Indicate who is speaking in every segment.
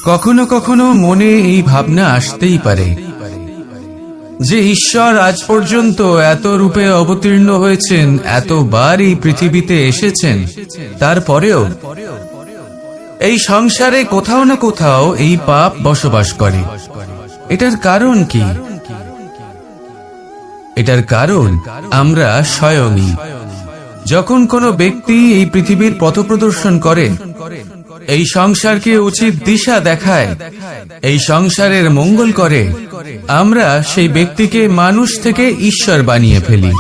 Speaker 1: কখনো কখনো মনে এই ভাবনা আসতেই পারে যে ঈশ্বর আজ পর্যন্ত এত রূপে অবতীর্ণ হয়েছেন, এতবার এই পৃথিবীতে এসেছেন, তারপরেও এই সংসারে কোথাও না কোথাও এই পাপ বসবাস করে। এটার কারণ কি? এটার কারণ আমরা স্বয়ংই। যখন কোনো ব্যক্তি এই পৃথিবীর পথপ্রদর্শন করে, এই সংসারকে উচিত দিশা দেখায়, এই সংসারের মঙ্গল করে, আমরা সেই ব্যক্তিকে মানুষ থেকে ঈশ্বর বানিয়ে ফেলি।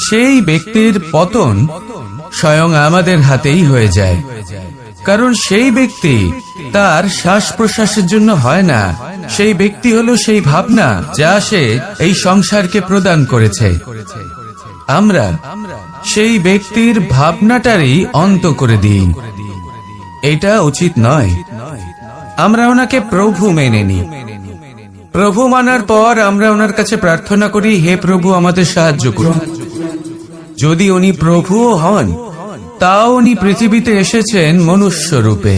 Speaker 1: সেই ব্যক্তির পতন স্বয়ং আমাদের হাতেই হয়ে যায়, কারণ সেই ব্যক্তি তার শ্বাস প্রশ্বাসের জন্য হয় না। সেই ব্যক্তি হলো সেই ভাবনা যা সে এই সংসারকে প্রদান করেছে। আমরা সেই ব্যক্তির ভাবনাটারই অন্ত করে দিই। এটা উচিত নয়। আমরা ওনাকে প্রভু মেনে নিই। প্রভু মানার পর আমরা ওনার কাছে প্রার্থনা করি, হে প্রভু আমাদের সাহায্য করুন। যদি উনি প্রভুও হন, তাও উনি পৃথিবীতে এসেছেন মনুষ্য রূপে।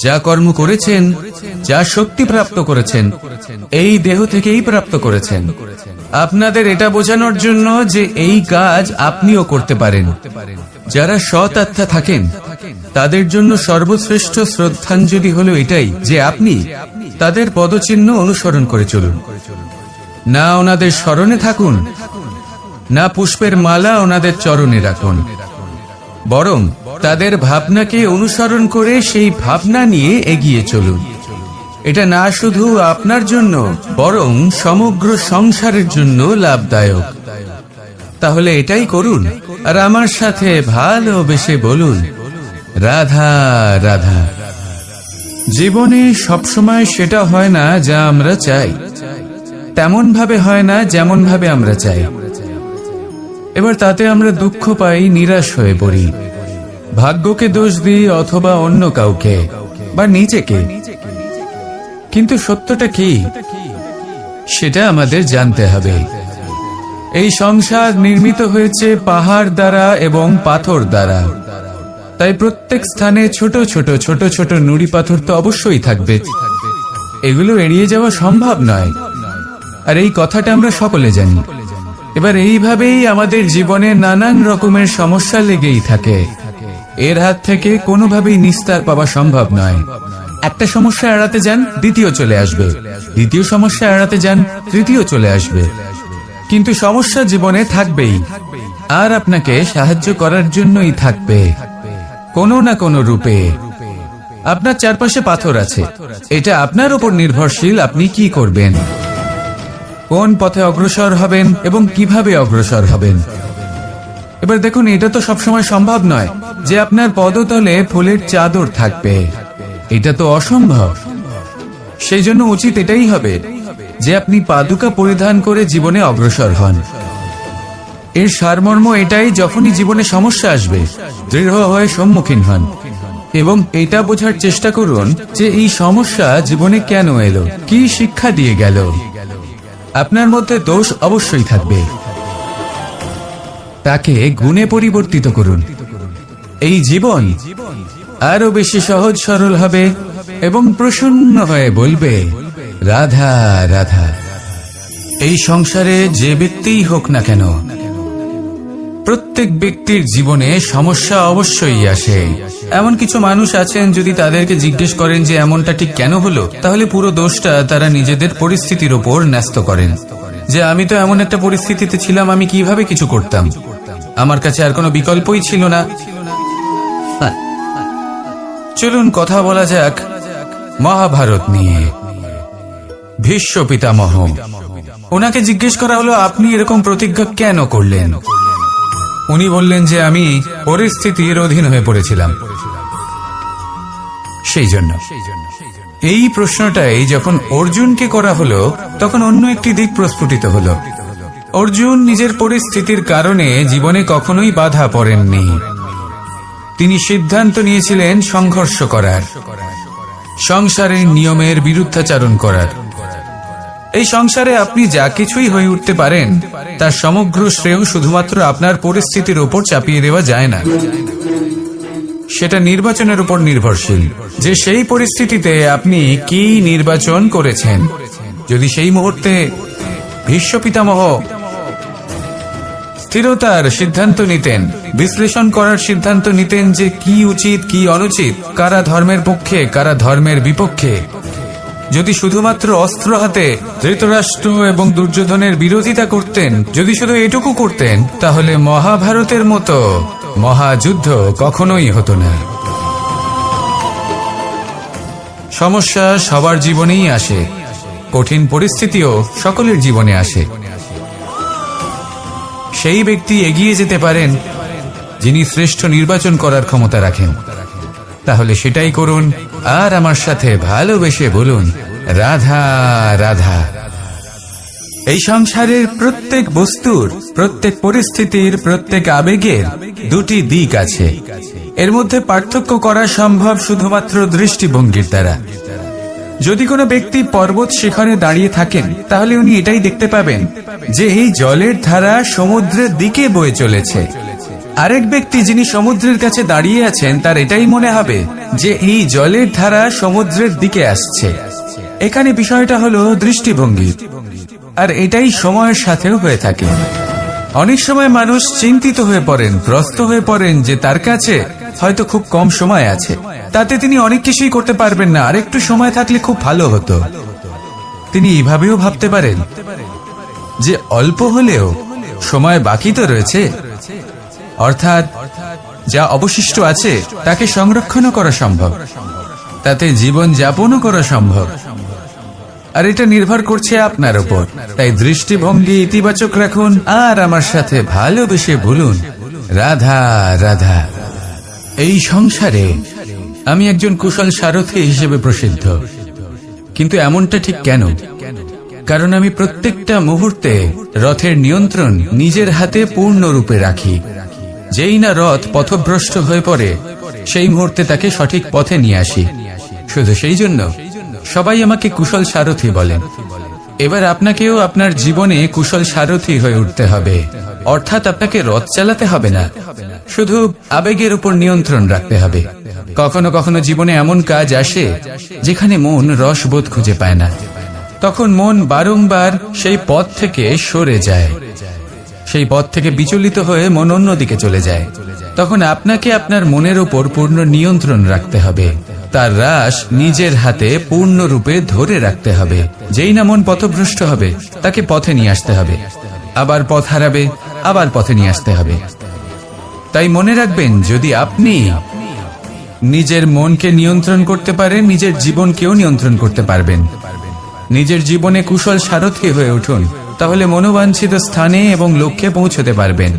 Speaker 1: যা কর্ম করেছেন, যা শক্তি প্রাপ্ত করেছেন, এই দেহ থেকেই প্রাপ্ত করেছেন। আপনাদের এটা বোঝানোর জন্য যে এই কাজ আপনিও করতে পারেন। যারা সৎ আত্মা থাকেন, তাদের জন্য সর্বশ্রেষ্ঠ শ্রদ্ধাঞ্জলি হলো এটাই যে আপনি তাদের পদচিহ্ন অনুসরণ করে চলুন। না ওনাদের স্মরণে থাকুন, না পুষ্পের মালা ওনাদের চরণে রাখুন, বরং তাদের ভাবনাকে অনুসরণ করে সেই ভাবনা নিয়ে এগিয়ে চলুন। এটা না শুধু আপনার জন্য, বরং সমগ্র সংসারের জন্য লাভদায়ক। তাহলে এটাই করুন, আর আমার সাথে ভালোবেসে বলুন, রাধা রাধা। জীবনে সবসময় সেটা হয় না যা আমরা চাই, তেমন ভাবে হয় না যেমন ভাবে আমরা চাই। এবার তাতে আমরা দুঃখ পাই, নিরাশ হয়ে পড়ি, ভাগ্যকে দোষ দিই অথবা অন্য কাউকে বা নিজেকে। কিন্তু সত্যটা কি সেটা আমাদের জানতে হবে। এই সংসার নির্মিত হয়েছে পাহাড় দ্বারা এবং পাথর দ্বারা। তাই প্রত্যেক স্থানে ছোট ছোট ছোট ছোট নুড়ি পাথর তো অবশ্যই থাকবে। এগুলো এড়িয়ে যাওয়া সম্ভব নয়, আর এই কথাটা আমরা সকলে জানি। এবার এইভাবেই আমাদের জীবনে নানান রকমের সমস্যা লেগেই থাকে। এর হাত থেকে কোনোভাবেই নিস্তার পাওয়া সম্ভব নয়। একটা সমস্যা এড়াতে যান, দ্বিতীয় চলে আসবে, দ্বিতীয় সমস্যা এড়াতে যান, তৃতীয় চলে আসবে। কিন্তু সমস্যা জীবনে থাকবেই, আর আপনাকে সাহায্য করার জন্যই থাকবে কোনো না কোনো রূপে। আপনার চারপাশে পাথর আছে, এটা আপনার উপর নির্ভরশীল আপনি কি করবেন, কোন পথে অগ্রসর হবেন এবং কিভাবে অগ্রসর হবেন। এবার দেখুন, এটা তো সবসময় সম্ভব নয় যে আপনার পদতলে ফুলের চাদর থাকবে। এটা তো অসম্ভব। সেই জন্য উচিত এটাই হবে যে আপনি পাদুকা পরিধান করে জীবনে অগ্রসর হন। এর সারমর্ম এটাই, যখনই জীবনে সমস্যা আসবে দৃঢ় হয়ে সম্মুখীন হন এবং এটা বোঝার চেষ্টা করুন যে এই সমস্যা জীবনে কেন এলো, কি শিক্ষা দিয়ে গেল। আপনার মধ্যে দোষ অবশ্যই থাকবে, তাকে গুণে পরিবর্তিত করুন। এই জীবন আরো বেশি সহজ সরল হবে এবং প্রসন্ন হয়ে বলবে, রাধা রাধা। এই সংসারে যে ব্যক্তিই হোক না কেন, প্রত্যেক ব্যক্তির জীবনে সমস্যা অবশ্যই আসে। এমন কিছু মানুষ আছেন, যদি তাদেরকে জিজ্ঞেস করেন যে এমনটা ঠিক কেন হলো, তাহলে পুরো দোষটা তারা নিজেদের পরিস্থিতির ওপর ন্যস্ত করেন। যে আমি তো এমন একটা পরিস্থিতিতে ছিলাম, আমি কিভাবে কিছু করতাম, আমার কাছে আর কোনো বিকল্পই ছিল না। চলুন কথা বলা যাক মহাভারত নিয়ে। ভীষ্ম পিতামহ, ওনাকে জিজ্ঞেস করা হলো, আপনি এরকম প্রতিজ্ঞা কেন করলেন? উনি বললেন যে আমি পরিস্থিতির অধীন হয়ে পড়েছিলাম, সেই জন্য। এই প্রশ্নটাই যখন অর্জুনকে করা হলো, তখন অন্য একটি দিক প্রস্ফুটিত হলো। অর্জুন নিজের পরিস্থিতির কারণে জীবনে কখনোই বাধা পড়েননি। তিনি সিদ্ধান্ত নিয়েছিলেন সংঘর্ষ করার, সংসারের নিয়মের বিরুদ্ধাচরণ করার। এই সংসারে আপনি যা কিছুই হয়ে উঠতে পারেন, তার সমগ্র শ্রেয় শুধুমাত্র আপনার পরিস্থিতির ওপর চাপিয়ে দেওয়া যায় না। সেটা নির্বাচনের উপর নির্ভরশীল, যে সেই পরিস্থিতিতে আপনি কি নির্বাচন করেছেন। যদি সেই মুহূর্তে ভীষ্ম পিতামহ স্থিরতার সিদ্ধান্ত নিতেন, বিশ্লেষণ করার সিদ্ধান্ত নিতেন যে কি উচিত কি অনুচিত, কারা ধর্মের পক্ষে কারা ধর্মের বিপক্ষে, যদি শুধুমাত্র অস্ত্র হাতে ধৃতরাষ্ট্র এবং দুর্যোধনের বিরোধিতা করতেন, যদি শুধু এটুকু করতেন, তাহলে মহাভারতের মতো মহাযুদ্ধ কখনোই হতো না। সমস্যা সবার জীবনেই আসে, কঠিন পরিস্থিতিও সকলের জীবনে আসে। সেই ব্যক্তি এগিয়ে যেতে পারেন যিনি শ্রেষ্ঠ নির্বাচন করার ক্ষমতা রাখেন। তাহলে সেটাই করুন, আর আমার সাথে ভালোবেসে বলুন, রাধা রাধা। এই সংসারের প্রত্যেক বস্তুর, প্রত্যেক পরিস্থিতির, প্রত্যেক আবেগের দুটি দিক আছে। এর মধ্যে পার্থক্য করা সম্ভব শুধুমাত্র দৃষ্টিভঙ্গির দ্বারা। যদি কোনো ব্যক্তি পর্বত শিখরে দাঁড়িয়ে থাকেন, তাহলে উনি এটাই দেখতে পাবেন যে এই জলের ধারা সমুদ্রের দিকে বয়ে চলেছে। আরেক ব্যক্তি যিনি সমুদ্রের কাছে দাঁড়িয়ে আছেন, তার এটাই মনে হবে যে এই জলের ধারা সমুদ্রের দিকে আসছে। এখানে বিষয়টা হলো দৃষ্টিভঙ্গি, আর এটাই সময়ের সাথেও হয়ে থাকে। অনেক সময় মানুষ চিন্তিত হয়ে পড়েন, ত্রস্ত হয়ে পড়েন যে তার কাছে হয়তো খুব কম সময় আছে, তাতে তিনি অনেক কিছুই করতে পারবেন না, আর একটু সময় থাকলে খুব ভালো হতো। তিনি এভাবেও ভাবতে পারেন যে অল্প হলেও সময় বাকি তো রয়েছে, অর্থাৎ যা অবশিষ্ট আছে তাকে সংরক্ষণও করা সম্ভব, তাতে জীবন যাপনও করা সম্ভব। আর এটা নির্ভর করছে আপনার উপর। তাই দৃষ্টিভঙ্গি ইতিবাচক রাখুন, আর আমার সাথে ভালোবেসে বলুন, রাধা রাধা। এই সংসারে আমি একজন কুশল সারথি হিসেবে প্রসিদ্ধ, কিন্তু এমনটা ঠিক কেন? কারণ আমি প্রত্যেকটা মুহূর্তে রথের নিয়ন্ত্রণ নিজের হাতে পূর্ণরূপে রাখি। যেই না রথ পথভ্রষ্ট হয়ে পড়ে, সেই মুহূর্তে তাকে সঠিক পথে নিয়ে আসি। শুধু সেই জন্য সবাই আমাকে কুশল সারথি বলেন। এবার আপনাকেও আপনার জীবনে কুশল সারথি হয়ে উঠতে হবে, অর্থাৎ আপনাকে রথ চালাতে হবে না, শুধু আবেগের উপর নিয়ন্ত্রণ রাখতে হবে। কখনো কখনো জীবনে এমন কাজ আসে যেখানে মন রসবোধ খুঁজে পায় না, তখন মন বারংবার সেই পথ থেকে সরে যায়, সেই পথ থেকে বিচলিত হয়ে মন অন্যদিকে চলে যায়। তখন আপনাকে আপনার মনের উপর পূর্ণ নিয়ন্ত্রণ রাখতে হবে, তার রাশ নিজের হাতে পূর্ণরূপে ধরে রাখতে হবে। যেই না মন পথভ্রষ্ট হবে, তাকে পথে নিয়ে আসতে হবে, আবার পথ হারাবে, আবার পথে নিয়ে আসতে হবে। তাই মনে রাখবেন, যদি আপনি নিজের মনকে নিয়ন্ত্রণ করতে পারেন, নিজের জীবনকেও নিয়ন্ত্রণ করতে পারবেন। নিজের জীবনে কুশল সারথি হয়ে উঠুন, তাহলে মনোবাঞ্ছিত স্থানে এবং লক্ষ্যে পৌঁছতে পারবেন।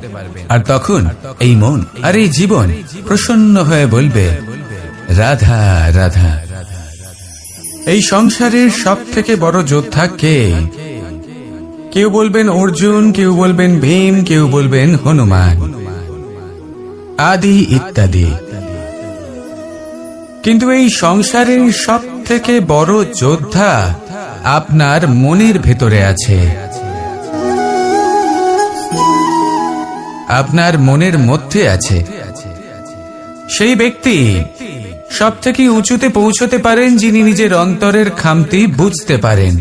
Speaker 1: আর তখন এই মন আর এই জীবন প্রসন্ন হয়ে বলবে, রাধা রাধা। এই সংসারের সব থেকে বড় যোদ্ধা কে? কেউ বলবেন অর্জুন, কেউ বলবেন ভীম, কেউ বলবেন হনুমান, আদি ইত্যাদি। কিন্তু এই সংসারের সব থেকে বড় যোদ্ধা আপনার মনের ভেতরে আছে, আপনার মনের মধ্যে আছে। সেই ব্যক্তি সব থেকে উঁচুতে পৌঁছতে পারেন যিনি নিজের অন্তরের খামতি বুঝতে পারেন,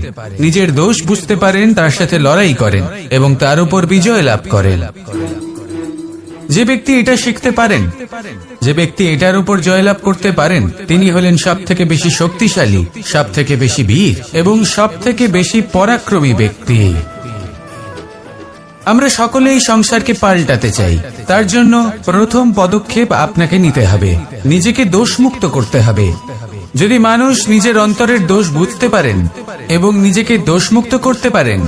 Speaker 1: নিজের দোষ বুঝতে পারেন, তার সাথে লড়াই করেন এবং তার উপর বিজয় লাভ করেন। যে ব্যক্তি এটা শিখতে পারেন, যে ব্যক্তি এটার উপর জয়লাভ করতে পারেন, তিনি হলেন সব থেকে বেশি শক্তিশালী, সব থেকে বেশি বীর এবং সব থেকে বেশি পরাক্রমী ব্যক্তি। আমরা সকলে এই সংসারকে পাল্টাতে চাই। তার জন্য প্রথম পদক্ষেপ আপনাকে নিতে হবে, নিজেকে দোষমুক্ত করতে হবে। যদি মানুষ নিজের অন্তরের দোষ বুঝতে পারেন এবং নিজেকে দোষমুক্ত করতে পারেন,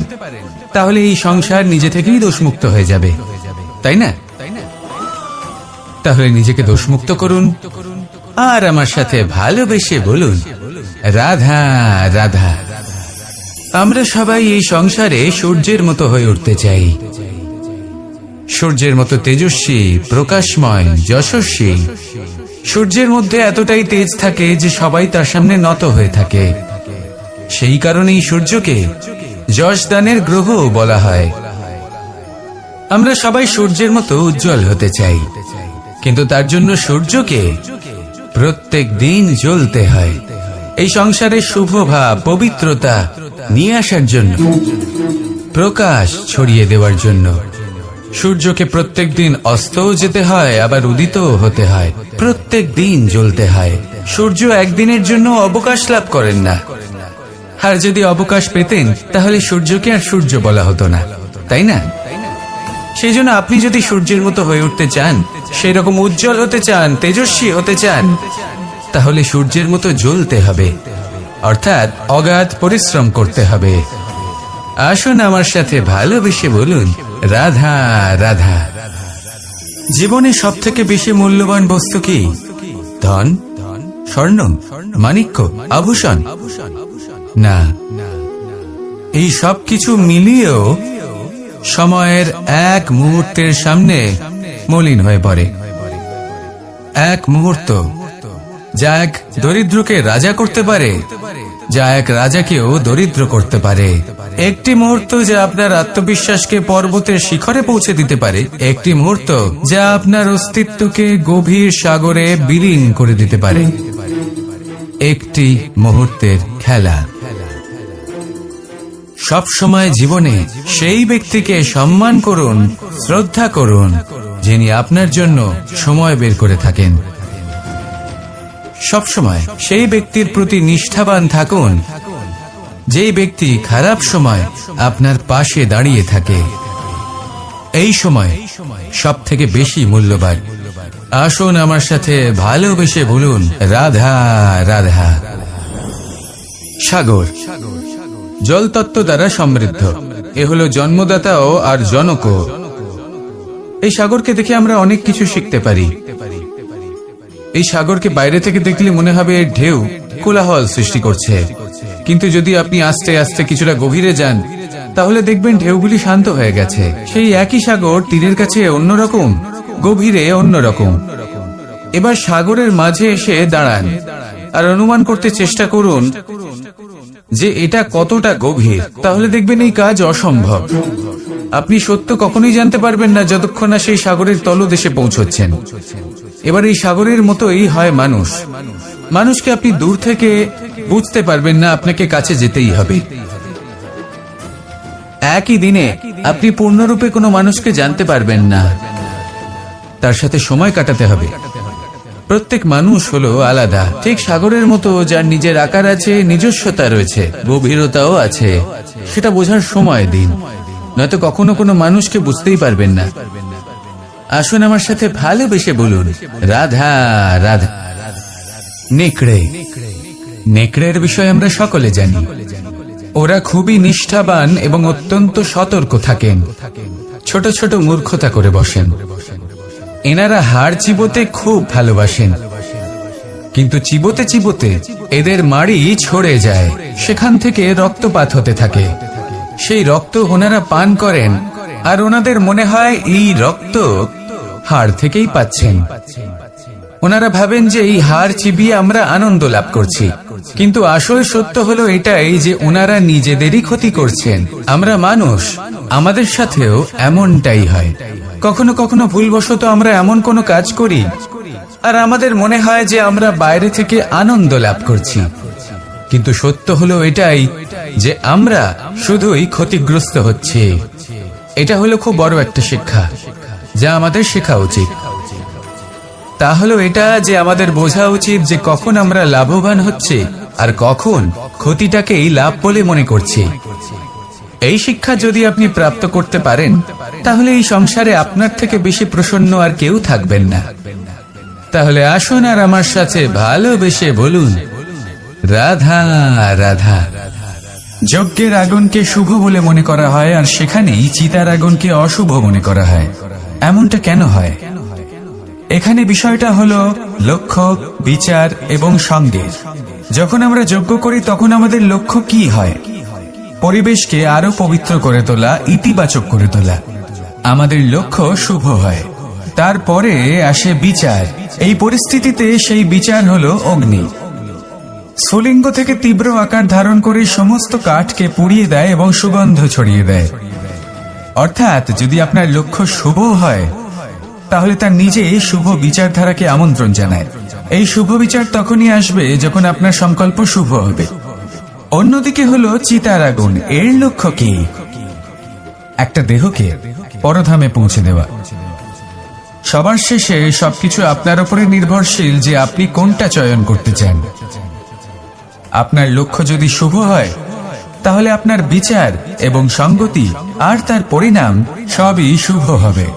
Speaker 1: তাহলে এই সংসার নিজে থেকেই দোষমুক্ত হয়ে যাবে, তাই না? তাহলে নিজেকে দোষমুক্ত করুন, আর আমার সাথে ভালোবেসে বলুন, রাধা রাধা। আমরা সবাই এই সংসারে সূর্যের মতো হয়ে উঠতে চাই, সূর্যের মতো তেজস্বী, প্রকাশময়, যশস্বী। সূর্যের মধ্যে এতটাই তেজ থাকে যে সবাই তার সামনে নত হয়ে থাকে। সেই কারণেই সূর্যকে যশদানের গ্রহ বলা হয়। আমরা সবাই সূর্যের মতো উজ্জ্বল হতে চাই, কিন্তু তার জন্য সূর্যকে প্রত্যেক দিন জ্বলতে হয় এই সংসারে শুভ ভাব পবিত্রতা নিয়ে আসার জন্য, প্রকাশ ছড়িয়ে দেওয়ার জন্য। সূর্যকে প্রত্যেক দিন অস্তও যেতে হয়, আবার উদিতও হতে হয়, প্রত্যেক দিন জ্বলতে হয়। সূর্য একদিনের জন্য অবকাশ লাভ করেন না, আর যদি অবকাশ পেতেন তাহলে সূর্যকে আর সূর্য বলা হতো না, তাই না? সেই জন্য আপনি যদি সূর্যের মতো হয়ে উঠতে চান, সেই রকম উজ্জ্বল হতে চান, তেজস্বী হতে চান, তাহলে সূর্যের মতো জ্বলতে হবে, অর্থাৎ অগাধ পরিশ্রম করতে হবে। আসুন আমার সাথে ভালোবেসে বলুন, রাধা রাধা। জীবনে সব থেকে বেশি মূল্যবান বস্তু কি? ধন, স্বর্ণ, মাণিক্য, আভূষণ? না, এই সব কিছু মিলিয়েও সময়ের এক মুহূর্তের সামনে মলিন হয়ে পড়ে। এক মুহূর্ত যা এক দরিদ্রকে রাজা করতে পারে, যা এক রাজাকেও দরিদ্র করতে পারে। একটি মুহূর্ত যা আপনার আত্মবিশ্বাসকে পর্বতের শিখরে পৌঁছে দিতে পারে, একটি মুহূর্ত যা আপনার অস্তিত্বকে গভীর সাগরে বিলীন করে দিতে পারে। একটি মুহূর্তের খেলা। সব সময় জীবনে সেই ব্যক্তিকে সম্মান করুন, শ্রদ্ধা করুন, যিনি আপনার জন্য সময় বের করে থাকেন। সব সময় সেই ব্যক্তির প্রতি নিষ্ঠাবান থাকুন, যেই ব্যক্তি খারাপ সময় আপনার পাশে দাঁড়িয়ে থাকে। এই সময় সব থেকে বেশি মূল্যবান। আসুন আমার সাথে ভালোবেসে বলুন, রাধা রাধা। সাগর জলতত্ত্ব দ্বারা সমৃদ্ধ, এ হলো জন্মদাতাও আর জনকও। এই সাগরকে দেখে আমরা অনেক কিছু শিখতে পারি। এই সাগরকে বাইরে থেকে দেখলে মনে হবে এর ঢেউ কোলাহল সৃষ্টি করছে, কিন্তু যদি আপনি আস্তে আস্তে কিছুটা গভীরে যান তাহলে দেখবেন ঢেউগুলি শান্ত হয়ে গেছে। সেই একই সাগর তীরের কাছে অন্যরকম, গভীরে অন্যরকম। এবার সাগরের মাঝে এসে দাঁড়ান আর অনুমান করতে চেষ্টা করুন যে এটা কতটা গভীর, তাহলে দেখবেন এই কাজ অসম্ভব। আপনি সত্য কখনোই জানতে পারবেন না যতক্ষণ না সেই সাগরের তলদেশে পৌঁছচ্ছেন। এবার এই সাগরের মতোই হয় মানুষ। মানুষকে আপনি দূর থেকে বুঝতে পারবেন না, আপনাকে কাছে যেতেই হবে। একই দিনে আপনি পূর্ণরূপে কোনো মানুষকে জানতে পারবেন না, তার সাথে সময় কাটাতে হবে। প্রত্যেক মানুষ হলো আলাদা, ঠিক সাগরের মতো, যার নিজের আকার আছে, নিজস্বতা রয়েছে, গভীরতাও আছে। সেটা বোঝার সময় দিন, নয়তো কখনো কোনো মানুষকে বুঝতেই পারবেন না। আসুন আমার সাথে ভালোবেসে বলুন, রাধা রাধা। নেকড়ে। নেকড়ের বিষয়ে আমরা সকলে জানি। ওরা খুবই নিষ্ঠাবান এবং অত্যন্ত সতর্ক থাকেন, ছোট ছোট মূর্খতা করে বসেন। এনারা হাড় চিবোতে খুব ভালোবাসেন, কিন্তু চিবোতে চিবোতে এদের মাড়ি ছড়ে যায়, সেখান থেকে রক্তপাত হতে থাকে। সেই রক্ত ওনারা পান করেন আর ওনাদের মনে হয় এই রক্ত হাড় থেকেই পাচ্ছেন। ওনারা ভাবেন যে এই হাড় চিবিয়ে আমরা আনন্দ লাভ করছি, কিন্তু আসল সত্য হলো এটাই যে ওনারা নিজেদেরই ক্ষতি করছেন। আমরা মানুষ, আমাদের সাথেও এমনটাই হয়। কখনো কখনো ভুলবশত আমরা এমন কোনো কাজ করি আর আমাদের মনে হয় যে আমরা বাইরে থেকে আনন্দ লাভ করছি, কিন্তু সত্য হলো এটাই যে আমরা শুধুই ক্ষতিগ্রস্ত হচ্ছি। এটা হলো খুব বড় একটা শিক্ষা যা আমাদের শেখা উচিত। তা হলো এটা যে আমাদের বোঝা উচিত যে কখন আমরা লাভবান হচ্ছি আর কখন ক্ষতিটাকেই লাভ বলে মনে করছি। এই শিক্ষা যদি আপনি প্রাপ্ত করতে পারেন তাহলে এই সংসারে আপনার থেকে বেশি প্রসন্ন আর কেউ থাকবেন না। তাহলে আসুন আর আমার সাথে ভালোবেসে বলুন, রাধা রাধা। যজ্ঞের আগুনকে শুভ বলে মনে করা হয় আর সেখানেই চিতার আগুনকে অশুভ মনে করা হয়। এমনটা কেন হয়? এখানে বিষয়টা হলো লক্ষ্য, বিচার এবং সঙ্গের। যখন আমরা যজ্ঞ করি তখন আমাদের লক্ষ্য কি হয়? পরিবেশকে আরো পবিত্র করে তোলা, ইতিবাচক করে তোলা। আমাদের লক্ষ্য শুভ হয়। তারপরে আসে বিচার। এই পরিস্থিতিতে সেই বিচার হলো অগ্নি। স্ফুলিঙ্গ থেকে তীব্র আকার ধারণ করে সমস্ত কাঠকে পুড়িয়ে দেয় এবং সুগন্ধ ছড়িয়ে দেয়। অর্থাৎ যদি আপনার লক্ষ্য শুভ হয়
Speaker 2: তাহলে তার নিজেই শুভ বিচারধারাকে আমন্ত্রণ জানায়। এই শুভ বিচার তখনই আসবে যখন আপনার সংকল্প শুভ হবে। অন্যদিকে হলো চিতার আগুন, এর লক্ষ্য কি? একটা দেহকে পরধামে পৌঁছে দেওয়া। সবার শেষে সবকিছু আপনার উপরে নির্ভরশীল যে আপনি কোনটা চয়ন করতে চান। আপনার লক্ষ্য যদি শুভ হয় তাহলে আপনার বিচার এবং সঙ্গতি আর তার পরিণাম সবই শুভ হবে।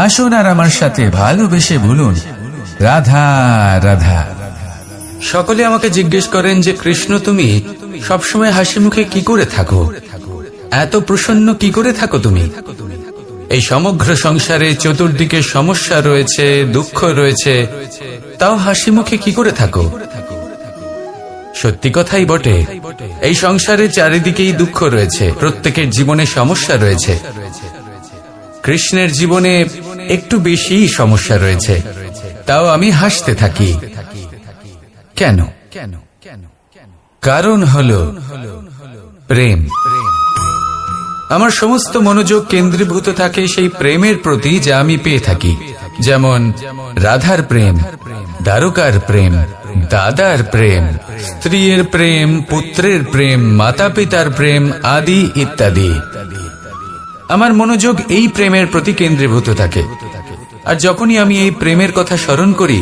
Speaker 2: আসুন আর আমার সাথে ভালোবেসে বলুন, রাধা রাধা।
Speaker 1: সকলে আমাকে জিজ্ঞেস করেন যে কৃষ্ণ, তুমি সবসময় হাসি মুখে কি করে থাকো, এত প্রসন্ন কি করে থাকো তুমি? এই সমগ্র সংসারে চতুর্দিকে সমস্যা রয়েছে, দুঃখ রয়েছে, তাও হাসি মুখে কি করে থাকো? সত্যি কথাই বটে, এই সংসারে চারিদিকেই দুঃখ রয়েছে, প্রত্যেকের জীবনে সমস্যা রয়েছে। কৃষ্ণের জীবনে একটু বেশি সমস্যা রয়েছে, তাও আমি হাসতে থাকি। কেন? কারণ হলো প্রেম। আমার সমস্ত মনোযোগ কেন্দ্রীভূত থাকে সেই প্রেমের প্রতি যা আমি পেয়ে থাকি। যেমন রাধার প্রেম, দ্বারকার প্রেম, দাদার প্রেম, স্ত্রীর প্রেম, পুত্রের প্রেম, মাতা পিতার প্রেম আদি ইত্যাদি। আমার মনোযোগ এই প্রেমের প্রতি কেন্দ্রীভূত থাকে। আর যখনই আমি এই প্রেমের কথা স্মরণ করি,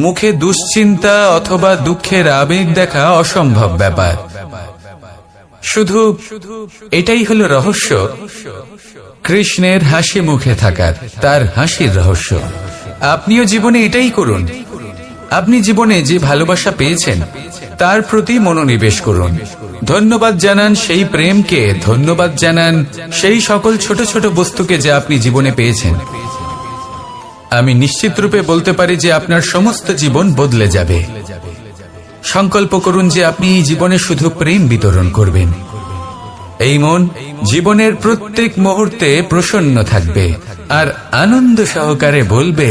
Speaker 1: মুখে দুশ্চিন্তা অথবা দুঃখের আবেগ দেখা অসম্ভব ব্যাপার। শুধু এটাই হলো রহস্য কৃষ্ণের হাসি মুখে থাকার, তার হাসির রহস্য। আপনিও জীবনে এটাই করুন। আপনি জীবনে যে ভালোবাসা পেয়েছেন তার প্রতি মনোনিবেশ করুন। ধন্যবাদ জানান সেই প্রেমকে, ধন্যবাদ জানান সেই সকল ছোট ছোট বস্তুকে যা আপনি জীবনে পেয়েছেন। আমি নিশ্চিত রূপে বলতে পারি যে আপনার সমস্ত জীবন বদলে যাবে। সংকল্প করুন যে আপনি এই জীবনে শুধু প্রেম বিতরণ করবেন। এই মন জীবনের প্রত্যেক মুহূর্তে প্রসন্ন থাকবে আর আনন্দ সহকারে বলবে,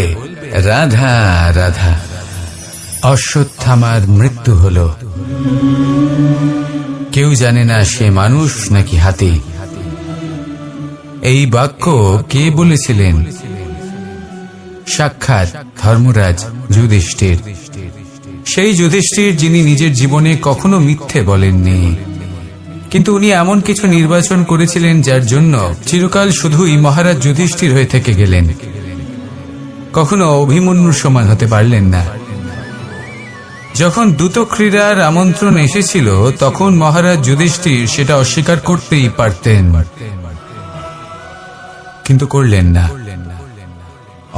Speaker 1: রাধা রাধা। অশ্বত্থামার মৃত্যু হলো। কেউ জানে না সে মানুষ নাকি হাতি। এই বাক্য কে বলেছিলেন? সাক্ষাৎ ধর্মরাজ যুধিষ্ঠির। সেই যুধিষ্ঠির যিনি নিজের জীবনে কখনো মিথ্যে বলেননি, কিন্তু উনি এমন কিছু নির্বাচন করেছিলেন যার জন্য চিরকাল শুধুই মহারাজ যুধিষ্ঠির হয়ে থেকে গেলেন। কখনো অভিমন্যুর সমান হতে পারলেন না। যখন দ্রুত ক্রীড়ার আমন্ত্রণ এসেছিল তখন মহারাজ যুধিষ্ঠির সেটা অস্বীকার করতেই পারতেন, কিন্তু করলেন না।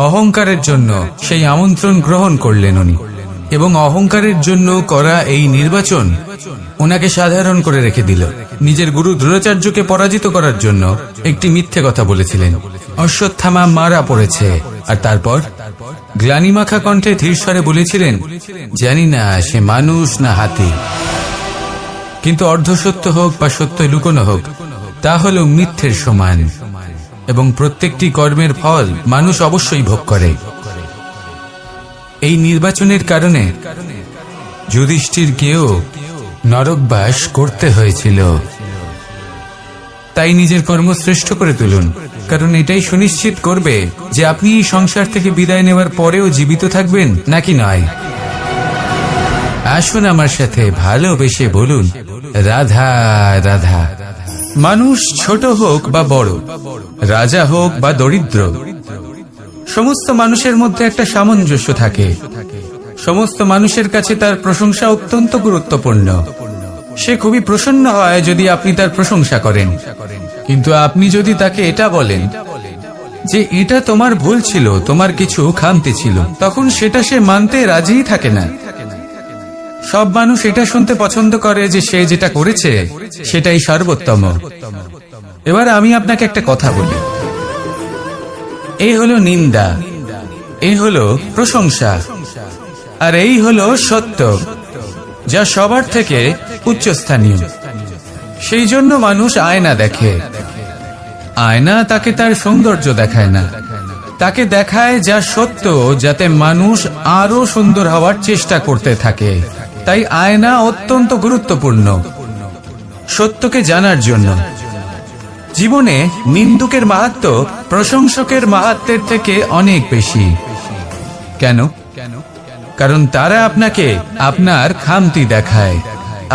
Speaker 1: অহংকারের জন্য সেই আমন্ত্রণ গ্রহণ করলেন উনি, এবং অহংকারের জন্য করা এই নির্বাচন ওনাকে সাধারণ করে রেখে দিল। নিজের গুরু দ্রোণাচার্যকে পরাজিত করার জন্য একটি মিথ্যে কথা বলেছিলেন। অশ্বত্থামা মারা পড়েছে, আর তারপর গ্লানিমাখা কণ্ঠে ধীর স্বরে বলেছিলেন, জানি না সে মানুষ না হাতি, কিন্তু অর্ধসত্য হোক বা সত্য লুকোনো হোক, তা হল মিথ্যের সমান, এবং প্রত্যেকটি কর্মের ফল মানুষ অবশ্যই ভোগ করে। এই নির্বাচনের কারণে যুধিষ্ঠিরকেও নরকবাস করতে হয়েছিল। তাই নিজের কর্ম শ্রেষ্ঠ করে তুলুন, কারণ এটাই সুনিশ্চিত করবে যে আপনি এই সংসার থেকে বিদায় নেওয়ার পরেও জীবিত থাকবেন নাকি নয়। আসুন আমার সাথে ভালোবেসে বলুন, রাধা রাধা। মানুষ ছোট হোক বা বড়, রাজা হোক বা দরিদ্র, সমস্ত মানুষের মধ্যে একটা সামঞ্জস্য থাকে। সমস্ত মানুষের কাছে তার প্রশংসা অত্যন্ত গুরুত্বপূর্ণ। সে খুবই প্রসন্ন হয় যদি আপনি তার প্রশংসা করেন, কিন্তু আপনি যদি তাকে এটা বলেন যে এটা তোমার ভুল ছিল, তোমার কিছু খামতি ছিল, তখন সেটা সে মানতে রাজিই থাকে না। সব মানুষ এটা শুনতে পছন্দ করে যে সে যেটা করেছে সেটাই সর্বোত্তম। এবার আমি আপনাকে একটা কথা বলি, এই হলো নিন্দা, এই হলো প্রশংসা, আর এই হলো সত্য, যা সবার থেকে উচ্চস্থানীয়। সেই জন্য মানুষ আয়না দেখে। আয়না তাকে তার সৌন্দর্য দেখায় না, তাকে দেখায় যা সত্য, যাতে মানুষ আরো সুন্দর হওয়ার চেষ্টা করতে থাকে। তাই আয়না অত্যন্ত গুরুত্বপূর্ণ সত্যকে জানার জন্য। জীবনে নিন্দুকের মাহাত্ম্য প্রশংসকের মাহাত্ম্যের থেকে অনেক বেশি। কেন? কারণ তারা আপনাকে আপনার খামতি দেখায়,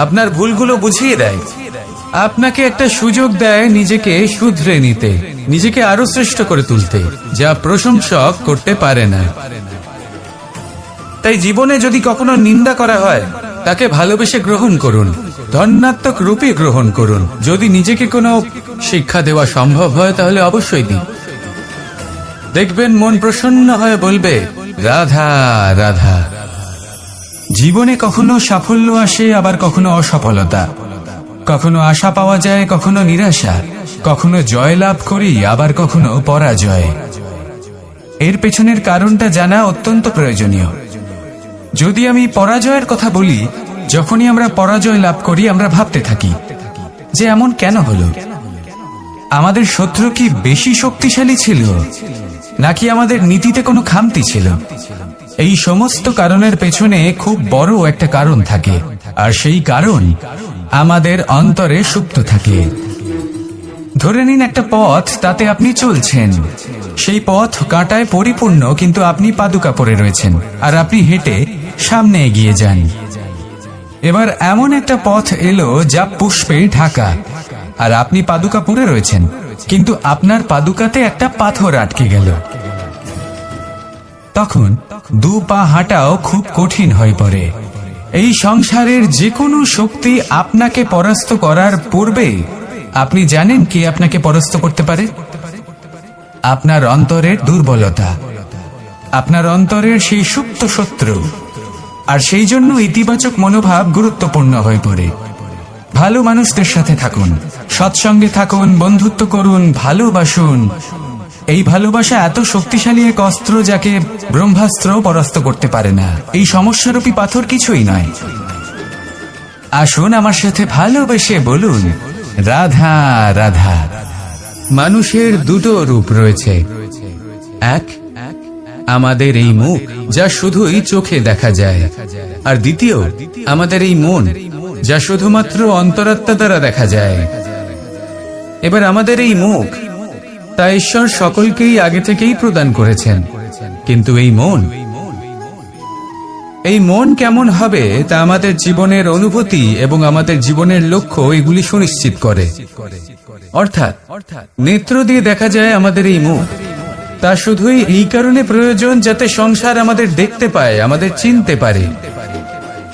Speaker 1: আপনার ভুলগুলো বুঝিয়ে দেয়, আপনাকে একটা সুযোগ দেয় নিজেকে শুধরে নিতে, নিজেকে আরো শ্রেষ্ঠ করে তুলতে, যা প্রশংসক করতে পারে না। তাই জীবনে যদি কখনো নিন্দা করা হয়, তাকে ভালোবেসে গ্রহণ করুন, ধন্যাত্মক রূপে গ্রহণ করুন। যদি নিজেকে কোনো শিক্ষা দেওয়া সম্ভব হয় তাহলে অবশ্যই দিন। দেখবেন মন প্রসন্ন হয়ে বলবে, রাধা রাধা।
Speaker 2: জীবনে কখনো সাফল্য আসে, আবার কখনো অসফলতা, কখনো আশা পাওয়া যায়, কখনো নিরাশা, কখনো জয় লাভ করি, আবার কখনো পরাজয়। এর পেছনের কারণটা জানা অত্যন্ত প্রয়োজনীয়। যদি আমি পরাজয়ের কথা বলি, যখনই আমরা পরাজয় লাভ করি আমরা ভাবতে থাকি যে এমন কেন হলো? আমাদের শত্রু কি বেশি শক্তিশালী ছিল, নাকি আমাদের নীতিতে কোনো খামতি ছিল? এই সমস্ত কারণের পেছনে খুব বড় একটা কারণ থাকে, আর সেই কারণ আমাদের অন্তরে সুপ্ত থাকে। ধরে নিন একটা পথ, তাতে আপনি চলছেন, সেই পথ কাঁটায় পরিপূর্ণ, কিন্তু আপনি পাদুকা পরে রয়েছেন আর আপনি হেঁটে সামনে এগিয়ে যান। এবার এমন একটা পথ এলো যা পুষ্পে ঢাকা, আর আপনি পাদুকা পরে রয়েছেন, কিন্তু আপনার পাদুকাতে একটা পাথর আটকে গেল। তখন দু পা হাঁটাও খুব কঠিন হয়ে পড়ে। এই সংসারের যে কোনো শক্তি আপনাকে পরাস্ত করার পূর্বে আপনি জানেন কি আপনাকে পরাস্ত করতে পারে? আপনার অন্তরের দুর্বলতা, আপনার অন্তরের সেই সুপ্ত শত্রু। আর সেই জন্য ইতিবাচক মনোভাব গুরুত্বপূর্ণ হয়ে পড়ে। ভালো মানুষদের সাথে থাকুন, সৎসঙ্গে থাকুন, বন্ধুত্ব করুন, ভালোবাসুন। এই ভালোবাসা এত শক্তিশালী এক অস্ত্র যাকে ব্রহ্মাস্ত্র পরাস্ত করতে পারে না। এই সমস্যারূপী পাথর কিছুই নয়। আসুন আমার সাথে ভালোবেসে বলুন, রাধা রাধা।
Speaker 1: মানুষের দুটো রূপ রয়েছে। এক, আমাদের এই মুখ, যা শুধুই চোখে দেখা যায়, আর দ্বিতীয় আমাদের এই মন, যা শুধুমাত্র অন্তরাত্মা দ্বারা দেখা যায়। এবার আমাদের এই মুখ, তা ঈশ্বর সকলকেই আগে থেকেই প্রদান করেছেন, কিন্তু এই মন কেমন হবে তা আমাদের জীবনের অনুভূতি এবং আমাদের জীবনের লক্ষ্য এগুলি সুনিশ্চিত করে। অর্থাৎ নেত্র দিয়ে দেখা যায় আমাদের এই মুখ, তা শুধুই এই কারণে প্রয়োজন যাতে সংসার আমাদের দেখতে পায়, আমাদের চিনতে পারে।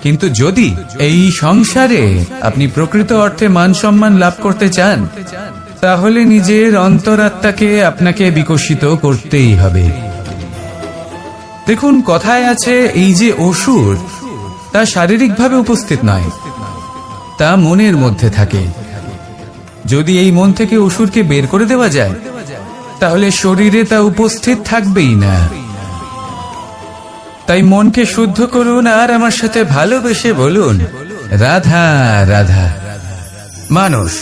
Speaker 1: কিন্তু যদি এই সংসারে আপনি প্রকৃত অর্থে মান সম্মান লাভ করতে চান, তাহলে নিজের অন্তরাত্মাকে আপনাকে বিকশিত করতেই হবে। দেখুন, কথায় আছে এই যে অসুর, তা শারীরিকভাবে উপস্থিত নয়, তা মনের মধ্যে থাকে। যদি এই মন থেকে অসুরকে বের করে দেওয়া যায়, তাহলে শরীরে তা উপস্থিত থাকবেই না। তাই মনকে শুদ্ধ করুন আর আমার সাথে ভালোবেসে বলুন, রাধা রাধা। মানুষ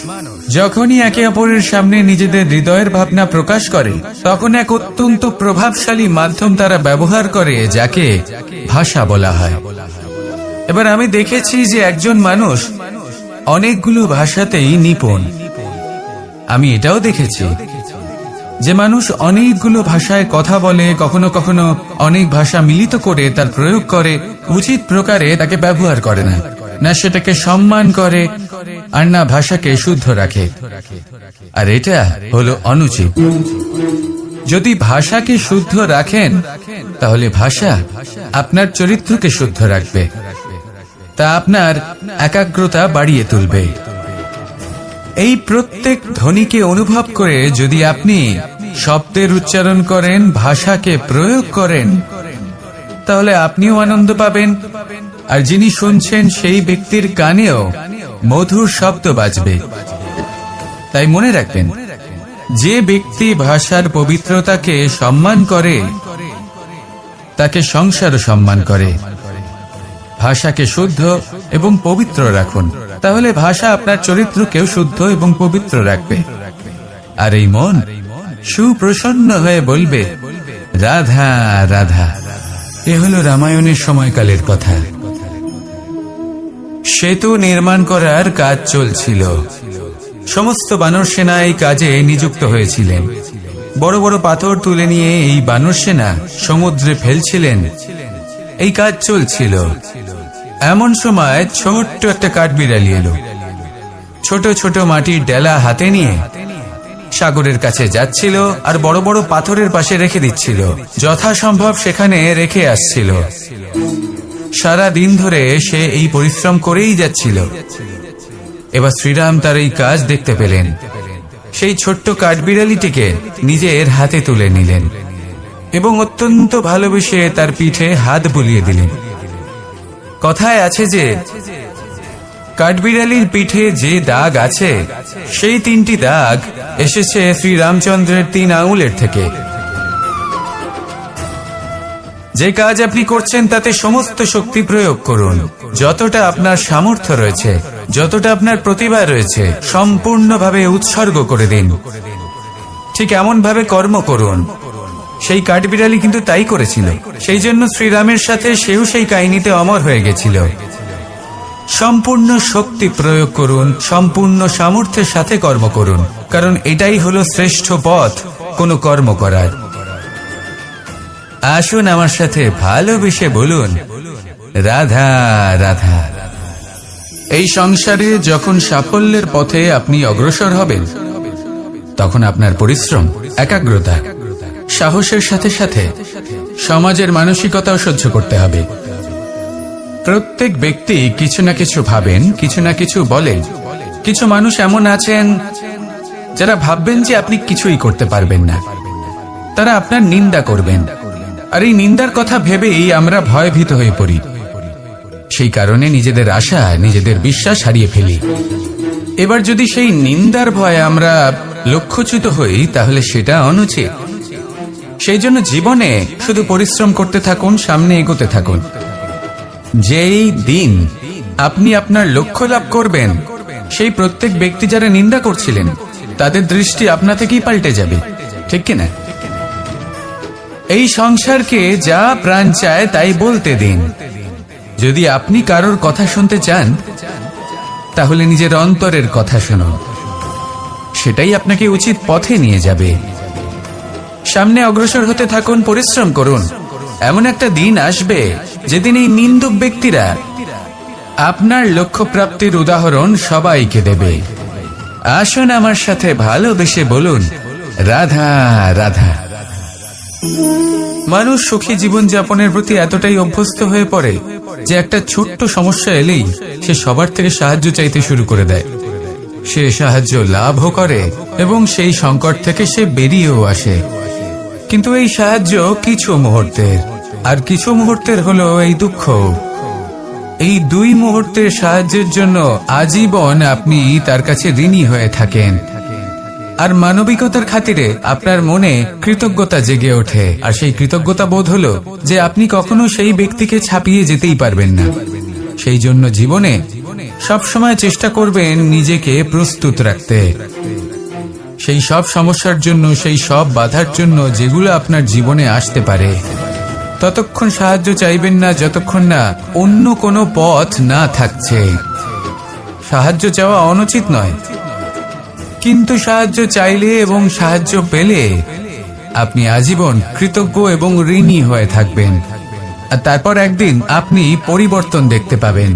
Speaker 1: যখনই একে অপরের সামনে নিজেদের হৃদয়ের ভাবনা প্রকাশ করে, তখন এক অত্যন্ত প্রভাবশালী মাধ্যম তারা ব্যবহার করে, যাকে ভাষা বলা হয়। এবার আমি দেখেছি যে একজন মানুষ অনেকগুলো ভাষাতেই নিপুণ। আমি এটাও দেখেছি যে মানুষ অনেকগুলো ভাষায় কথা বলে, কখনো কখনো অনেক ভাষা মিলিত করে তার প্রয়োগ করে, উচিত প্রকারে তাকে ব্যবহার করে না, না সেটাকে সম্মান করে, আর না ভাষাকে শুদ্ধ রাখে। আর এটা হলো অনুচিত। যদি ভাষাকে শুদ্ধ রাখেন, তাহলে ভাষা আপনার চরিত্রকে শুদ্ধ রাখবে, তা আপনার একাগ্রতা বাড়িয়ে তুলবে। এই প্রত্যেক ধ্বনিকে অনুভব করে যদি আপনি শব্দের উচ্চারণ করেন, ভাষাকে প্রয়োগ করেন, তাহলে আপনিও আনন্দ পাবেন, আর যিনি শুনছেন সেই ব্যক্তির কানেও মধুর শব্দ বাজবে। তাই মনে রাখবেন, যে ব্যক্তি ভাষার পবিত্রতাকে সম্মান করে, তাকে সংসারও সম্মান করে। ভাষাকে শুদ্ধ এবং পবিত্র রাখুন, তাহলে ভাষা আপনার চরিত্রকেও শুদ্ধ এবং পবিত্র রাখবে। আর এই মন সুপ্রসন্ন হয়ে বলবে, রাধা রাধা। এ হলো রামায়ণের সময়কালের কথা। সেতু নির্মাণ করার কাজ চলছিল। সমস্ত বানর সেনা এই কাজে নিযুক্ত হয়েছিলেন। বড় বড় পাথর তুলে নিয়ে এই বানর সেনা সমুদ্রে ফেলছিলেন। এই কাজ চলছিল। এমন সময় ছোট্ট একটা কাঠবিড়ালি এলো। ছোট ছোট মাটির ডেলা হাতে নিয়ে সাগরের কাছে যাচ্ছিল আর বড় বড় পাথরের পাশে রেখে দিচ্ছিল, যথাসম্ভব সেখানে রেখে আসছিল। সারা দিন ধরে সে এই পরিশ্রম করেই যাচ্ছিল। এবার শ্রীরাম তার এই কাজ দেখতে পেলেন। সেই ছোট্ট কাঠবিড়ালিটিকে নিজের হাতে তুলে নিলেন এবং অত্যন্ত ভালোবেসে তার পিঠে হাত বুলিয়ে দিলেন। কথায় আছে যে কাঠবিড়ালির পিঠে যে দাগ আছে সেই 3টি দাগ এসেছে শ্রীরামচন্দ্রের 3 আঙুলের থেকে। যে কাজ আপনি করছেন তাতে সমস্ত শক্তি প্রয়োগ করুন। যতটা আপনার সামর্থ্য রয়েছে, যতটা আপনার প্রতিভা রয়েছে, সম্পূর্ণভাবে উৎসর্গ করে দিন। ঠিক এমন ভাবে কর্ম করুন। সেই কাঠবিড়ালি কিন্তু তাই করেছিল। সেই জন্য শ্রীরামের সাথে সেও সেই কাহিনীতে অমর হয়ে গেছিল। সম্পূর্ণ শক্তি প্রয়োগ করুন, সম্পূর্ণ সামর্থ্যের সাথে কর্ম করুন, কারণ এটাই হলো শ্রেষ্ঠ পথ কোনো কর্ম করার। আসুন আমার সাথে ভালোবেসে বলুন, রাধা রাধা। এই সংসারে যখন সাফল্যের পথে আপনি অগ্রসর হবেন, তখন আপনার পরিশ্রম, একাগ্রতা, সাহসের সাথে সাথে সমাজের মানসিকতাও সহ্য করতে হবে। প্রত্যেক ব্যক্তি কিছু না কিছু ভাবেন, কিছু না কিছু বলেন। কিছু মানুষ এমন আছেন যারা ভাববেন যে আপনি কিছুই করতে পারবেন না। তারা আপনার নিন্দা করবেন, আর এই নিন্দার কথা ভেবেই আমরা ভয়ভীত হয়ে পড়ি। সেই কারণে নিজেদের আশা, নিজেদের বিশ্বাস হারিয়ে ফেলি। এবার যদি সেই নিন্দার ভয়ে আমরা লক্ষ্যচ্যুত হই, তাহলে সেটা অনুচিত। সেই জন্য জীবনে শুধু পরিশ্রম করতে থাকুন, সামনে এগোতে থাকুন। যেই দিন আপনি আপনার লক্ষ্য লাভ করবেন, সেই প্রত্যেক ব্যক্তি যারা নিন্দা করছিলেন তাদের দৃষ্টি আপনা থেকেই পাল্টে যাবে, ঠিক কিনা? এই সংসারকে যা প্রাণ চায় তাই বলতে দিন। যদি আপনি কারোর কথা শুনতে চান, তাহলে নিজের অন্তরের কথা শুনুন। সেটাই আপনাকে উচিত পথে নিয়ে যাবে। সামনে অগ্রসর হতে থাকুন, পরিশ্রম করুন। এমন একটা দিন আসবে যেদিন এই নিন্দুক ব্যক্তিরা আপনার লক্ষ্য প্রাপ্তির উদাহরণ সবাইকে দেবে। আসুন আমার সাথে ভালোবেসে বলুন, রাধা রাধা। মানুষ সুখী জীবনযাপনের প্রতি এতটাই অভ্যস্ত হয়ে পড়ে যে একটা ছোট্ট সমস্যা এলেই সে সবার থেকে সাহায্য চাইতে শুরু করে দেয়। সে সাহায্য লাভও করে এবং সেই সংকট থেকে সে বেরিয়েও আসে। কিন্তু এই সাহায্য কিছু মুহূর্তের, আর কিছু মুহূর্তের হলো এই দুঃখ। এই 2 মুহূর্তের সাহায্যের জন্য আজীবন আপনি তার কাছে ঋণী হয়ে থাকেন। আর মানবিকতার খাতিরে আপনার মনে কৃতজ্ঞতা জেগে ওঠে। আর সেই কৃতজ্ঞতা বোধ হলো যে আপনি কখনো সেই ব্যক্তিকে ছাপিয়ে যেতেই পারবেন না। সেই জন্য জীবনে সবসময় চেষ্টা করবেন নিজেকে প্রস্তুত রাখতে, সেই সব সমস্যার জন্য, সেই সব বাধার জন্য যেগুলো আপনার জীবনে আসতে পারে। ততক্ষণ সাহায্য চাইবেন না যতক্ষণ না অন্য কোনো পথ না থাকছে। সাহায্য চাওয়া অনুচিত নয়, কিন্তু সাহায্য চাইলে এবং সাহায্য পেলে আপনি আজীবন কৃতজ্ঞ এবং ঋণী হয়ে থাকবেন। আর তারপর একদিন আপনি পরিবর্তন দেখতে পাবেন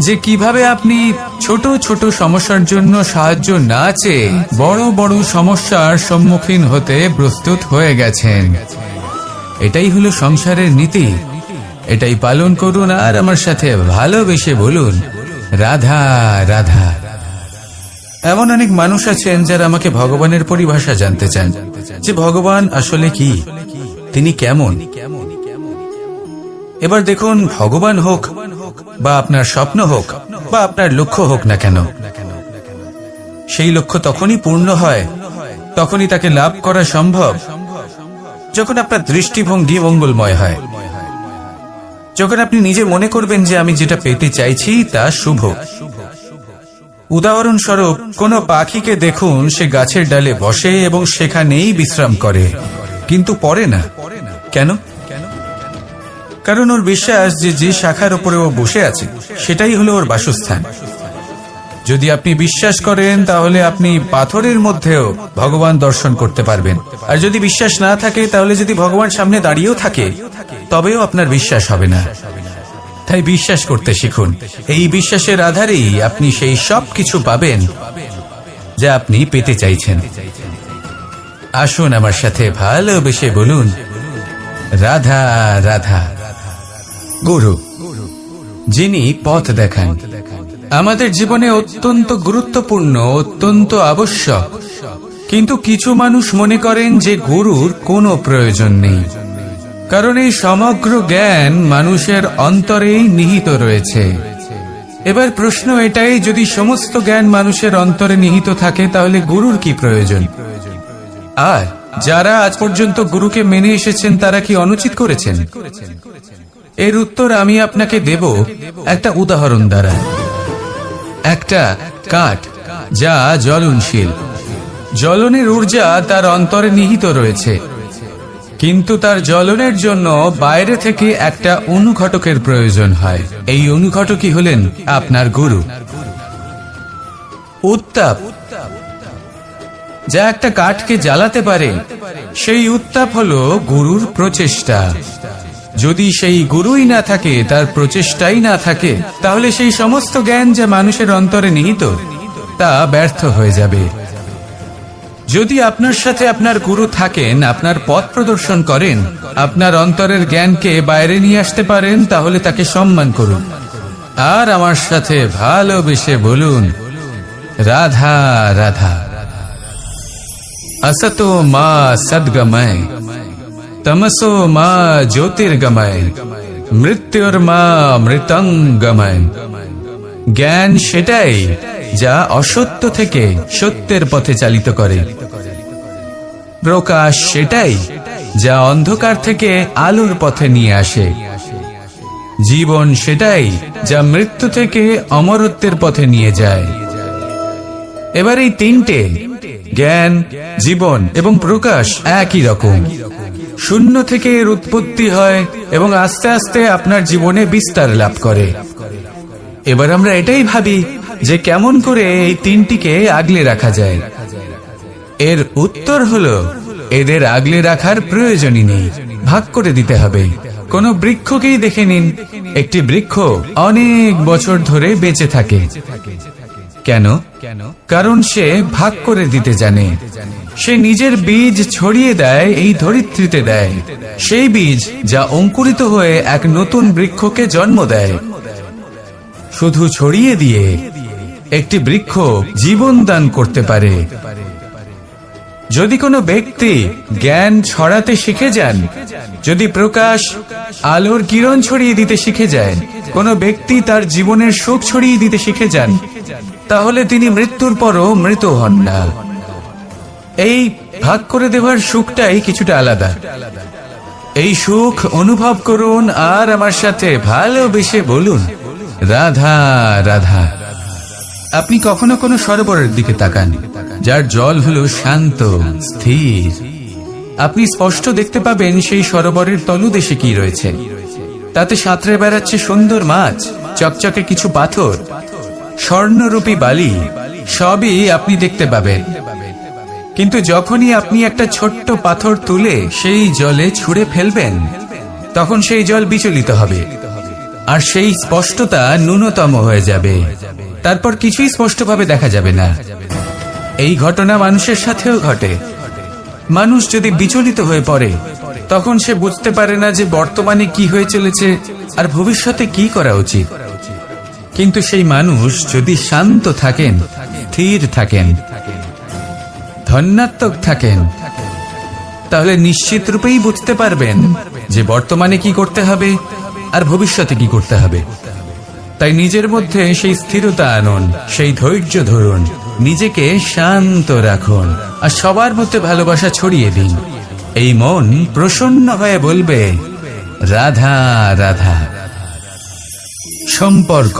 Speaker 1: যে কিভাবে আপনি ছোট ছোট সমস্যার জন্য সাহায্য না চেয়ে বড় বড় সমস্যার সম্মুখীন হতে প্রস্তুত হয়ে গেছেন। এটাই হলো সংসারের নীতি। এটাই পালন করুন আর আমার সাথে ভালোবেসে বলুন, রাধা রাধা। এমন অনেক মানুষ আছেন যারা আমাকে ভগবানের পরিভাষা জানতে চান, যে ভগবান আসলে কি, তিনি কেমন। এবার দেখুন, ভগবান হোক বা আপনার স্বপ্ন হোক বা আপনার লক্ষ্য হোক না কেন, সেই লক্ষ্য তখনই পূর্ণ হয়, তখনই তাকে লাভ করা সম্ভব যখন আপনার দৃষ্টিভঙ্গি মঙ্গলময় হয়। যখন আপনি নিজে মনে করবেন যে আমি যেটা পেতে চাইছি তা শুভ। উদাহরণস্বরূপ, কোনো পাখিকে দেখুন, সে গাছের ডালে বসে এবং সেখানেই বিশ্রাম করে, কিন্তু পড়ে না। কেন? কারণ ওর বিশ্বাস যে যে শাখার উপরে ও বসে আছে সেটাই হলো ওর বাসস্থান। যদি আপনি বিশ্বাস করেন তাহলে আপনি পাথরের মধ্যেও ভগবান দর্শন করতে পারবেন। আর যদি বিশ্বাস না থাকে তাহলে যদি ভগবান সামনে দাঁড়িয়েও থাকে তবেও আপনার বিশ্বাস হবে না। তাই বিশ্বাস করতে শিখুন। এই বিশ্বাসের আধারেই আপনি সেই সব কিছু পাবেন যা আপনি পেতে চাইছেন। আসুন আমার সাথে ভালোবেসে বলুন, রাধা রাধা। গুরু, যিনি পথ দেখান, আমাদের জীবনে অত্যন্ত গুরুত্বপূর্ণ, অত্যন্ত আবশ্যক। কিন্তু কিছু মানুষ মনে করেন যে গুরুর কোনো প্রয়োজন নেই, কারণ এই সমগ্র জ্ঞান মানুষের অন্তরেই নিহিত রয়েছে। এবার প্রশ্ন এটাই, যদি সমস্ত জ্ঞান মানুষের অন্তরে নিহিত থাকে তাহলে গুরুর কি প্রয়োজন? আর যারা আজ পর্যন্ত গুরুকে মেনে এসেছেন তারা কি অনুচিত করেছেন? এর উত্তর আমি আপনাকে দেব একটা উদাহরণ দ্বারা। একটা কাঠ যা জ্বলনশীল, জ্বলনের ঊর্জা তার অন্তরে নিহিত রয়েছে, কিন্তু তার জ্বলনের জন্য বাইরে থেকে একটা অনুঘটকের প্রয়োজন হয়। এই অনুঘটকই হলেন আপনার গুরু। উত্তাপ যা একটা কাঠকে জ্বালাতে পারে, সেই উত্তাপ হলো গুরুর প্রচেষ্টা। যদি সেই গুরুই না থাকে, তার প্রচেষ্টাই না থাকে, তাহলে সেই সমস্ত জ্ঞান যা মানুষের অন্তরে নিহিত তা ব্যর্থ হয়ে যাবে। যদি আপনার সাথে আপনার গুরু থাকেন, আপনার পথ প্রদর্শন করেন, আপনার অন্তরের জ্ঞানকে বাইরে নিয়ে আসতে পারেন, তাহলে তাকে সম্মান করুন। আর আমার সাথে ভালোবেসে বলুন, রাধা রাধা। असतो मा सद्गमय, तमसो मा ज्योतिर्गमय, मृत्युर्मा मृतंगमय। জ্ঞান সেটাই যা অসত্য থেকে সত্যের পথে চালিত করে। প্রকাশ সেটাই যা অন্ধকার থেকে আলোর পথে নিয়ে আসে। জীবন সেটাই যা মৃত্যু থেকে অমরত্বের পথে নিয়ে যায়। এবার এই তিনটে, জ্ঞান, জীবন এবং প্রকাশ, একই রকম। শূন্য থেকে এর উৎপত্তি হয় এবং আস্তে আস্তে আপনার জীবনে বিস্তার লাভ করে। এবার আমরা এটাই ভাবি যে কেমন করে এই তিনটিকে আগলে রাখা যায়। এর উত্তর হলো, এদের আগলে রাখার প্রয়োজনই নেই, ভাগ করে দিতে হবে। কোন বৃক্ষকেই দেখে নিন, একটি বৃক্ষ অনেক বছর ধরে বেঁচে থাকে। কেন? কারণ সে ভাগ করে দিতে জানে। সে নিজের বীজ ছড়িয়ে দেয়, এই ধরিত্রীতে দেয়, সেই বীজ যা অঙ্কুরিত হয়ে এক নতুন বৃক্ষকে জন্ম দেয়। শুধু ছড়িয়ে দিয়ে একটি বৃক্ষ জীবন দান করতে পারে। যদি কোনো ব্যক্তি জ্ঞান ছড়াতে শিখে যান, যদি প্রকাশ, আলোর কিরণ ছড়িয়ে দিতে শিখে যায়, কোনো ব্যক্তি তার জীবনের সুখ ছড়িয়ে দিতে শিখে যান, তাহলে তিনি মৃত্যুর পরও মৃত হন না। এই ভাগ করে দেওয়ার সুখটাই কিছুটা আলাদা। এই সুখ অনুভব করুন আর আমার সাথে ভালোবেসে বলুন, রাধা রাধা। আপনি কখনো কোনো সরোবরের দিকে তাকান, যার জল হলো শান্ত, স্থির। আপনি স্পষ্ট দেখতে পাবেন সেই সরোবরের তলদেশে কি রয়েছে। তাতে সাঁতরে বেড়াচ্ছে সুন্দর মাছ, চকচকে কিছু পাথর, স্বর্ণরূপী বালি, সবই আপনি দেখতে পাবেন। কিন্তু যখনই আপনি একটা ছোট্ট পাথর তুলে সেই জলে ছুঁড়ে ফেলবেন, তখন সেই জল বিচলিত হবে আর সেই স্পষ্টতা ন্যূনতম হয়ে যাবে। তারপর কিছুই স্পষ্টভাবে দেখা যাবে না। এই ঘটনা মানুষের সাথেও ঘটে। মানুষ যদি বিচলিত হয়ে পড়ে, তখন সে বুঝতে পারে না যে বর্তমানে কি হয়ে চলেছে আর ভবিষ্যতে কি করা উচিত। কিন্তু সেই মানুষ যদি শান্ত থাকেন, স্থির থাকেন, ধন্যাত্মক থাকেন, তাহলে নিশ্চিত রূপেই বুঝতে পারবেন যে বর্তমানে কি করতে হবে আর ভবিষ্যতে কি করতে হবে। তাই নিজের মধ্যে সেই স্থিরতা আনুন, সেই ধৈর্য ধরুন, নিজেকে শান্ত রাখুন আর সবার মধ্যে ভালোবাসা ছড়িয়ে দিন। এই মন প্রসন্ন হয়ে বলবে, রাধা রাধা। সম্পর্ক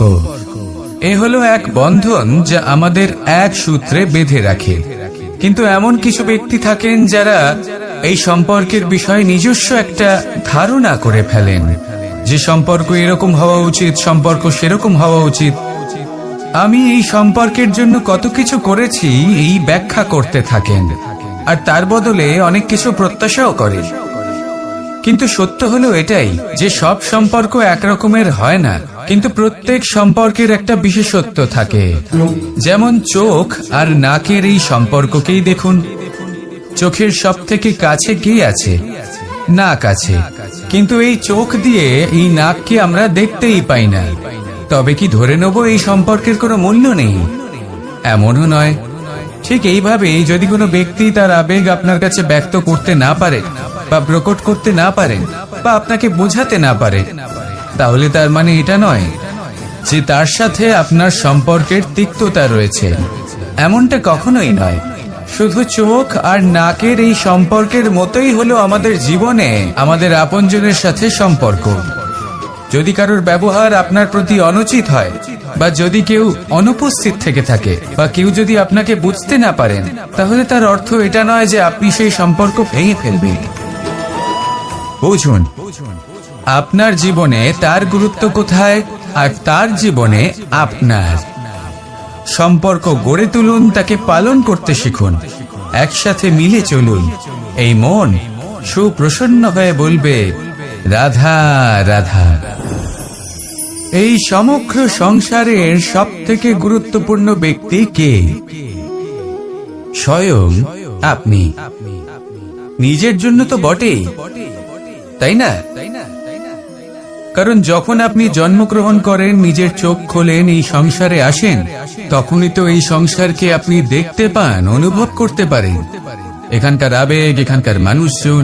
Speaker 1: এ হলো এক বন্ধন যা আমাদের এক সূত্রে বেঁধে রাখে। কিন্তু এমন কিছু ব্যক্তি থাকেন যারা এই সম্পর্কের বিষয়ে নিজস্ব একটা ধারণা করে ফেলেন যে সম্পর্ক এরকম হওয়া উচিত, সম্পর্ক সেরকম হওয়া উচিত। আমি এই সম্পর্কের জন্য কত কিছু করেছি এই ব্যাখ্যা করতে থাকেন, আর তার বদলে অনেক কিছু প্রত্যাশাও করেন। কিন্তু সত্য হলো এটাই যে সব সম্পর্ক একরকমের হয় না, কিন্তু প্রত্যেক সম্পর্কের একটা বিশেষত্ব থাকে। যেমন চোখ আর নাকের এই সম্পর্ককেই দেখুন। চোখের সব থেকে কাছে কে আছে? নাক আছে। কিন্তু এই চোখ দিয়ে এই নাককে আমরা দেখতেই পাই না। তবে কি ধরে নেব এই সম্পর্কের কোনো মূল্য নেই? এমনও নয়। ঠিক এইভাবেই যদি কোনো ব্যক্তি তার আবেগ আপনার কাছে ব্যক্ত করতে না পারে বা প্রকট করতে না পারে বা আপনাকে বোঝাতে না পারে, তাহলে তার মানে এটা নয় যে তার সাথে আপনার সম্পর্কের তিক্ততা রয়েছে। এমনটা কখনোই নয়। শুধু চোখ আর নাকের এই সম্পর্কের মতোই হলো আমাদের জীবনে আমাদের আপনজনের সাথে সম্পর্ক। যদি কারোর ব্যবহার আপনার প্রতি অনুচিত হয়, বা যদি কেউ অনুপস্থিত থেকে থাকে, বা কেউ যদি আপনাকে বুঝতে না পারেন, তাহলে তার অর্থ এটা নয় যে আপনি সেই সম্পর্ক ভেঙে ফেলবেন। বুঝুন, আপনার জীবনে তার গুরুত্ব কোথায় আর তার জীবনে আপনার। সম্পর্ক গড়ে তুলুন, তাকে পালন করতে শিখুন, একসাথে মিলে চলুন। এই মন সুপ্রসন্ন হয়ে বলবে, রাধা রাধা। এই সমগ্র সংসারের সব থেকে গুরুত্বপূর্ণ ব্যক্তি কে? স্বয়ং আপনি। নিজের জন্য তো বটেই, তাই না? কারণ যখন আপনি জন্মগ্রহণ করেন, নিজের চোখ খোলেন, এই সংসারে আসেন, তখনই তো এই সংসারকে আপনি দেখতে পান, অনুভব করতে পারেন। এখানকার আবেগ, এখানকার মানুষজন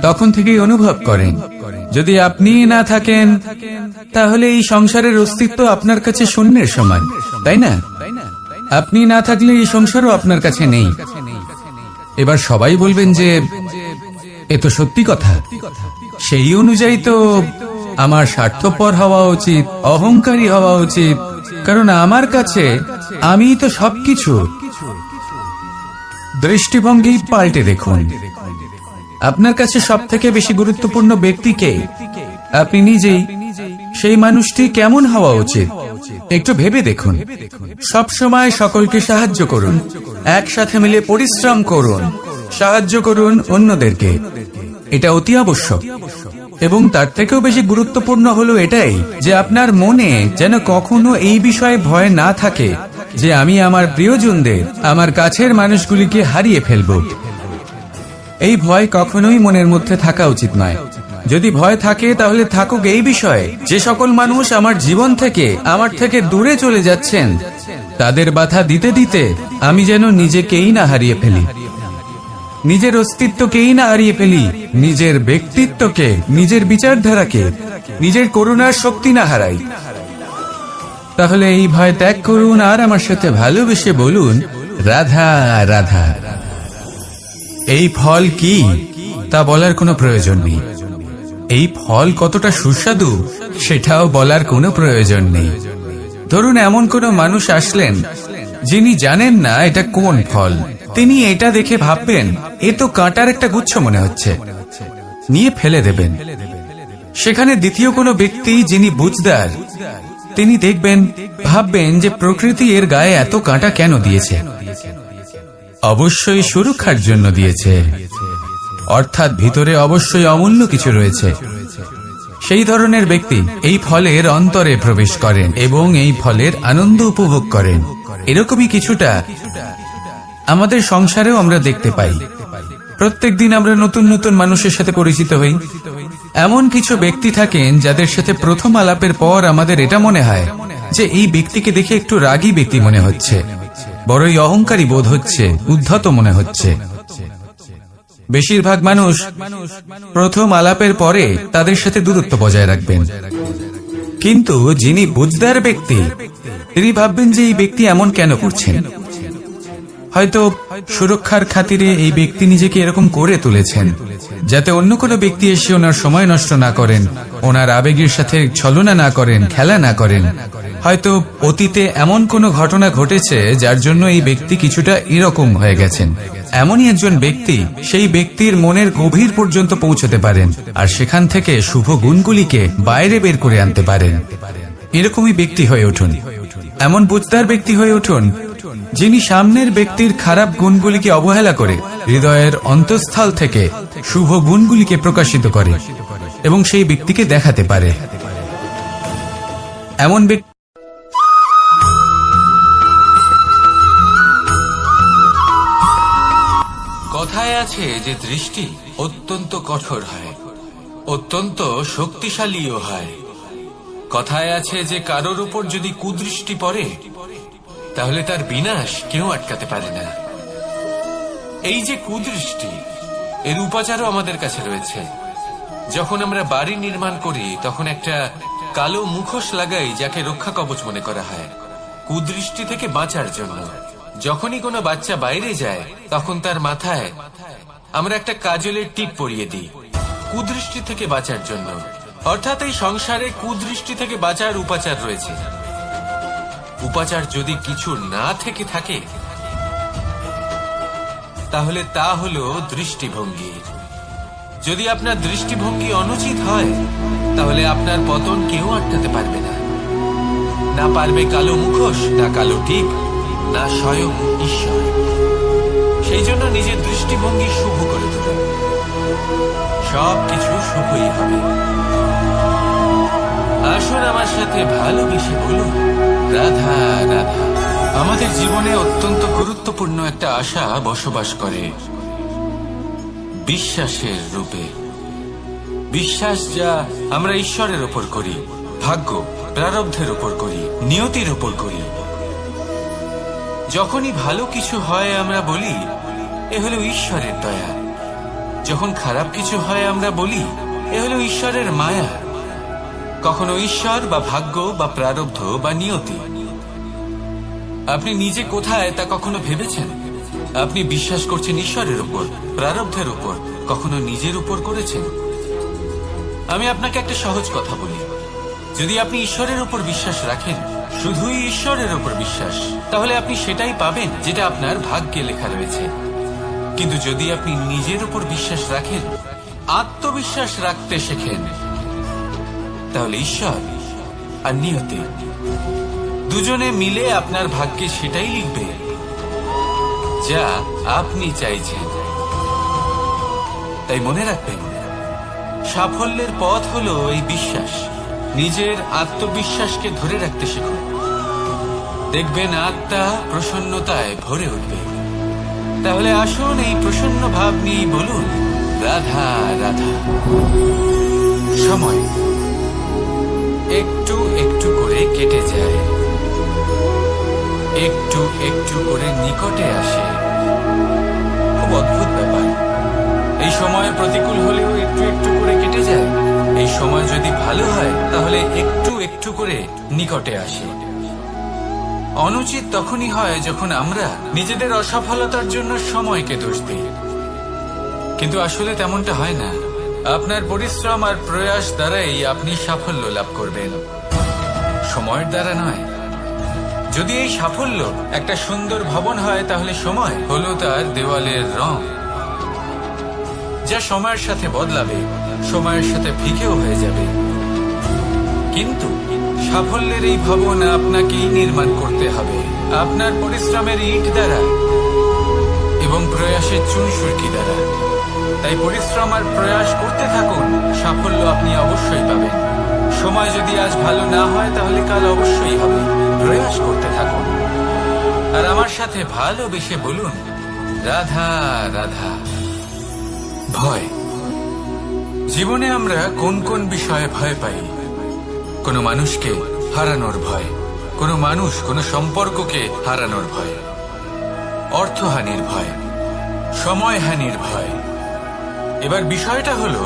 Speaker 1: তখন থেকেই অনুভব করেন। যদি আপনি না থাকেন, তাহলে এই সংসারের অস্তিত্ব আপনার কাছে শূন্যের সমান, তাই না? আপনি না থাকলে এই সংসারও আপনার কাছে নেই। এবার সবাই বলবেন যে এ তো সত্যি কথা। সেই অনুযায়ী তো আমার স্বার্থপর হওয়া উচিত, অহংকারী হওয়া উচিত, কারণ আমার কাছে আমি তো সবকিছু। দৃষ্টিভঙ্গি পাল্টে দেখুন। আপনার কাছে সব থেকে বেশি গুরুত্বপূর্ণ ব্যক্তি কে? আপনি নিজেই। সেই মানুষটি কেমন হওয়া উচিত একটু ভেবে দেখুন। সব সময় সকলকে সাহায্য করুন, একসাথে মিলে পরিশ্রম করুন, সাহায্য করুন অন্যদেরকে। এটা অতি আবশ্যক। এবং তার থেকেও বেশি গুরুত্বপূর্ণ হলো এটাই যে আপনার মনে যেন কখনো এই বিষয়ে ভয় না থাকে যে আমি আমার প্রিয়জনদের, আমার কাছের মানুষগুলিকে হারিয়ে ফেলব। এই ভয় কখনোই মনের মধ্যে থাকা উচিত নয়। যদি ভয় থাকে তাহলে থাকুক এই বিষয়ে যে সকল মানুষ আমার জীবন থেকে, আমার থেকে দূরে চলে যাচ্ছেন, তাদের বাধা দিতে দিতে আমি যেন নিজেকেই না হারিয়ে ফেলি, নিজের অস্তিত্বকেই না হারিয়ে ফেলি, নিজের ব্যক্তিত্বকে, নিজের বিচারধারাকে, নিজের করুণার শক্তি না হারাই। তাহলে এই ভয় ত্যাগ করুন আর আমার সাথে ভালোবেসে বলুন, রাধা রাধা। এই ফল কি তা বলার কোনো প্রয়োজন নেই। এই ফল কতটা সুস্বাদু সেটাও বলার কোনো প্রয়োজন নেই। ধরুন এমন কোনো মানুষ আসলেন যিনি জানেন না এটা কোন ফল। তিনি এটা দেখে ভাববেন এ তো কাঁটার একটা গুচ্ছ মনে হচ্ছে, নিয়ে ফেলে দেবেন। সেখানে দ্বিতীয় কোনো ব্যক্তি যিনি বুঝদার, তিনি দেখবেন, ভাববেন যে প্রকৃতি এর গায়ে এত কাঁটা কেন দিয়েছে? অবশ্যই সুরক্ষার জন্য দিয়েছে, অর্থাৎ ভিতরে অবশ্যই অমূল্য কিছু রয়েছে। সেই ধরনের ব্যক্তি এই ফলের অন্তরে প্রবেশ করেন এবং এই ফলের আনন্দ উপভোগ করেন। এরকমই কিছুটা আমাদের সংসারেও আমরা দেখতে পাই। প্রত্যেকদিন আমরা নতুন নতুন মানুষের সাথে পরিচিত হই। এমন কিছু ব্যক্তি থাকেন যাদের সাথে প্রথম আলাপের পর আমাদের এটা মনে হয় যে এই ব্যক্তিকে দেখে একটু রাগী ব্যক্তি মনে হচ্ছে, বড়ই অহংকারী বোধ হচ্ছে, উদ্ধত মনে হচ্ছে। বেশিরভাগ মানুষ প্রথম আলাপের পরে তাদের সাথে দূরত্ব বজায় রাখবেন। কিন্তু যিনি বুঝদার ব্যক্তি, তিনি ভাববেন যে এই ব্যক্তি এমন কেন করছেন। হয়তো সুরক্ষার খাতিরে এই ব্যক্তি নিজেকে এরকম করে তুলেছেন যাতে অন্য কোনো ব্যক্তি এসে ওনার সময় নষ্ট না করেন, ওনার আবেগের সাথে ছলনা না করেন, খেলা না করেন। হয়তো অতীতে এমন কোনো ঘটনা ঘটেছে যার জন্য এই ব্যক্তি কিছুটা এরকম হয়ে গেছেন। এমনই একজন ব্যক্তি সেই ব্যক্তির মনের গভীর পর্যন্ত পৌঁছতে পারেন আর সেখান থেকে শুভ গুণগুলিকে বাইরে বের করে আনতে পারেন। এরকমই ব্যক্তি হয়ে উঠুন। এমন বুঝদার ব্যক্তি হয়ে উঠুন যিনি সামনের ব্যক্তির খারাপ গুণগুলিকে অবহেলা করে হৃদয়ের অন্তঃস্থল থেকে শুভ গুণগুলিকে প্রকাশিত করে এবং সেই ব্যক্তিকে দেখাতে পারে। এমন ব্যক্তি কথায় আছে যে দৃষ্টি অত্যন্ত কঠোর হয়, অত্যন্ত শক্তিশালীও হয়। কথায় আছে যে কারোর উপর যদি কুদৃষ্টি পড়ে তাহলে তার বিনাশ কেউ আটকাতে পারে না। এই যে কুদৃষ্টি, এর উপাচারও আমাদের কাছে রয়েছে। যখন আমরা বাড়ি নির্মাণ করি তখন একটা কালো মুখোশ লাগাই, যাকে রক্ষা কবচ মনে করা হয় কুদৃষ্টি থেকে বাঁচার জন্য। যখনই কোনো বাচ্চা বাইরে যায় তখন তার মাথায় আমরা একটা কাজলের টিপ পরিয়ে দিই কুদৃষ্টি থেকে বাঁচার জন্য। অর্থাৎ এই সংসারে কুদৃষ্টি থেকে বাঁচার উপাচার রয়েছে। উপাচার যদি কিছু না থেকে থাকে তাহলে তা হলো দৃষ্টিভঙ্গি। যদি আপনার দৃষ্টিভঙ্গি অনুচিত হয় তাহলে আপনার পতন কেউ আটকাতে পারবে না। না পারবে কালো মুখোশ, না কালো টিপ, না স্বয়ং ঈশ্বর। সেই জন্য নিজের দৃষ্টিভঙ্গি শুভ করে তুলুন, সবকিছু শুভই হবে। আসুন আমার সাথে ভালোবেসে বলুন রাধা রাধা। আমাদের জীবনে অত্যন্ত গুরুত্বপূর্ণ একটা আশা বসবাস করে, বিশ্বাসের রূপে। বিশ্বাস যা আমরা ঈশ্বরের উপর করি, ভাগ্য প্রারব্ধের উপর করি, নিয়তির উপর করি। যখনই ভালো কিছু হয় আমরা বলি এ হলো ঈশ্বরের দয়া। যখন খারাপ কিছু হয় আমরা বলি এ হলো ঈশ্বরের মায়া। কখনো ঈশ্বর বা ভাগ্য বা প্রারব্ধ বা নিয়তি। আপনি নিজে কোথায় তা কখনো ভেবেছেন? আপনি বিশ্বাস করছেন ঈশ্বরের উপর, প্রারব্ধের উপর, কখনো নিজের উপর করেছেন? আমি আপনাকে একটা সহজ কথা বলি, যদি আপনি ঈশ্বরের উপর বিশ্বাস রাখেন, শুধুই ঈশ্বরের উপর বিশ্বাস, তাহলে আপনি সেটাই পাবেন যেটা আপনার ভাগ্যে লেখা রয়েছে। কিন্তু যদি আপনি নিজের উপর বিশ্বাস রাখেন, আত্মবিশ্বাস রাখতে শেখেন, তাহলে ঈশ্বর আর নিয়তি দুজনে মিলে আপনার ভাগ্যে সেটাই লিখবে যা আপনি চাইছেন। তাই মনে রাখবেন, সাফল্যের পথ হলো এই বিশ্বাস। নিজের আত্মবিশ্বাসকে ধরে রাখতে শিখুন, দেখবেন আত্মা প্রসন্নতায় ভরে উঠবে। তাহলে আসুন এই প্রসন্ন ভাব নিয়ে বলুন রাধা রাধা। সময় একটু একটু করে কেটে যায়, একটু একটু করে নিকটে আসে। খুব অদ্ভুত ব্যাপার। এই সময় প্রতিকূল হলেও একটু একটু করে কেটে যায়। এই সময় যদি ভালো হয় তাহলে একটু একটু করে নিকটে আসে। অনুচিত তখনই হয় যখন আমরা নিজেদের অসফলতার জন্য সময়কে দোষ দিই, কিন্তু আসলে তেমনটা হয় না। আপনার পরিশ্রম আর প্রয়াস দ্বারাই আপনি সাফল্য লাভ করবেন, সময়ের দ্বারা নয়। যদি এই সাফল্য একটা সুন্দর ভবন হয় তাহলে সময় হলো তার দেওয়ালের রং, যা সময়ের সাথে বদলাবে, সময়ের সাথে ফিকেও হয়ে যাবে। কিন্তু সাফল্যের এই ভবন আপনাকেই নির্মাণ করতে হবে, আপনার পরিশ্রমের ইট দ্বারা এবং প্রয়াসের চুনসুরকি দ্বারা। তাই পরিশ্রম আর প্রয়াস করতে থাকুন, সাফল্য আপনি অবশ্যই পাবেন। সময় যদি আজ ভালো না হয় তাহলে কাল অবশ্যই হবে। প্রয়াস করতে থাকুন আর আমার সাথে ভালোবেসে বলুন রাধা রাধা। ভয়। জীবনে আমরা কোন কোন বিষয়ে ভয় পাই? কোনো মানুষকে হারানোর ভয়, কোনো মানুষ কোনো সম্পর্ককে হারানোর ভয়, অর্থহানির ভয়, সময়হানির ভয়। এবার বিষয়টা হলো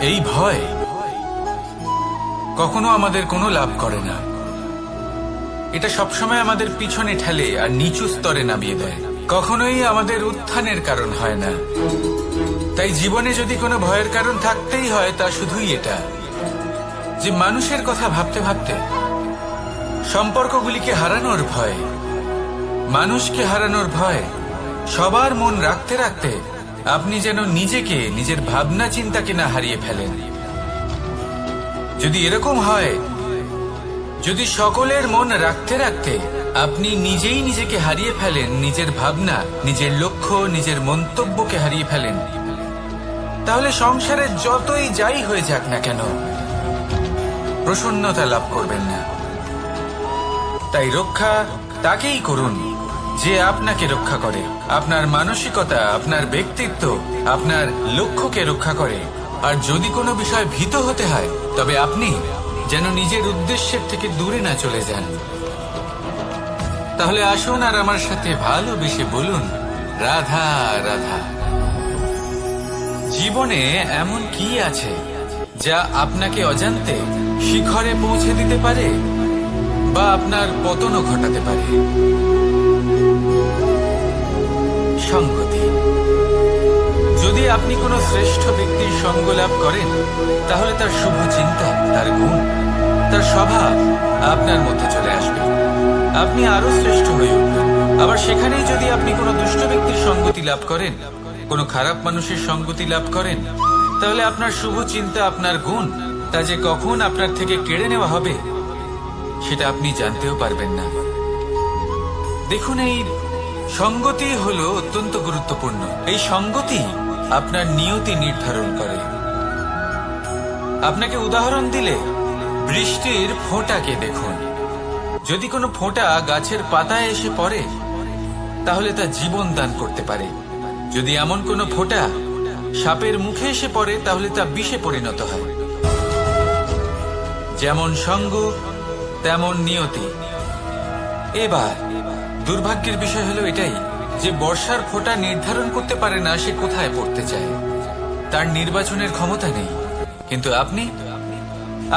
Speaker 1: এই ভয় কখনো আমাদের কোনো লাভ করে না। এটা সবসময় আমাদের পিছনে ঠেলে আর নিচু স্তরে নামিয়ে দেয়, কখনোই আমাদের উত্থানের কারণ হয় না। তাই জীবনে যদি কোনো ভয়ের কারণ থাকতেই হয় তা শুধুই এটা যে মানুষের কথা ভাবতে ভাবতে, সম্পর্কগুলিকে হারানোর ভয়, মানুষকে হারানোর ভয়, সবার মন রাখতে রাখতে আপনি যেন নিজেকে, নিজের ভাবনা চিন্তাকে না হারিয়ে ফেলেন। যদি এরকম হয় যদি সকলের মন রাখতে রাখতে আপনি নিজেই নিজেকে হারিয়ে ফেলেন, নিজের ভাবনা, নিজের লক্ষ্য, নিজের মন্তব্যকে হারিয়ে ফেলেন, তাহলে সংসারে যতই যাই হয়ে যাক না কেন প্রসন্নতা লাভ করবেন না। তাই রক্ষা তাকেই করুন যে আপনাকে রক্ষা করে, আপনার মানসিকতা, আপনার ব্যক্তিত্ব, আপনার লক্ষ্যকে রক্ষা করে। আর যদি কোনো বিষয় ভীত হতে হয় তবে আপনি যেন নিজের উদ্দেশ্যের থেকে দূরে না চলে যান। তাহলে আসুন আর আমার সাথে ভালোবেসে বলুন, রাধা রাধা। জীবনে এমন কি আছে যা আপনাকে অজান্তে শিখরে পৌঁছে দিতে পারে বা আপনার পতনও ঘটাতে পারে? সঙ্গতি। যদি আপনি কোনো শ্রেষ্ঠ ব্যক্তির সঙ্গ লাভ করেন তাহলে তার শুভ চিন্তা, তার গুণ, তার স্বভাব আপনার মধ্যে চলে আসবে, আপনি আরো শ্রেষ্ঠ হয়ে উঠবেন। আবার সেখানেই যদি আপনি কোনো দুষ্ট ব্যক্তির সঙ্গতি লাভ করেন, কোনো খারাপ মানুষের সঙ্গতি লাভ করেন, তাহলে আপনার শুভ চিন্তা, আপনার গুণ, তা যে কখন আপনার থেকে কেড়ে নেওয়া হবে সেটা আপনি জানতেও পারবেন না। দেখুন, এই সঙ্গতি হলো অত্যন্ত গুরুত্বপূর্ণ। এই সঙ্গতি আপনার নিয়তি নির্ধারণ করে। আপনাকে উদাহরণ দিলে, বৃষ্টির ফোঁটাকে দেখুন। যদি কোনো ফোঁটা গাছের পাতায় এসে পড়ে তাহলে তা জীবন দান করতে পারে। যদি এমন কোনো ফোঁটা সাপের মুখে এসে পড়ে তাহলে তা বিষে পরিণত হয়। যেমন সঙ্গ তেমন নিয়তি। এবার দুর্ভাগ্যের বিষয় হলো এটাই যে বর্ষার ফোঁটা নির্ধারণ করতে পারে না সে কোথায় পড়তে চায়, তার নির্বাচনের ক্ষমতা নেই। কিন্তু আপনি,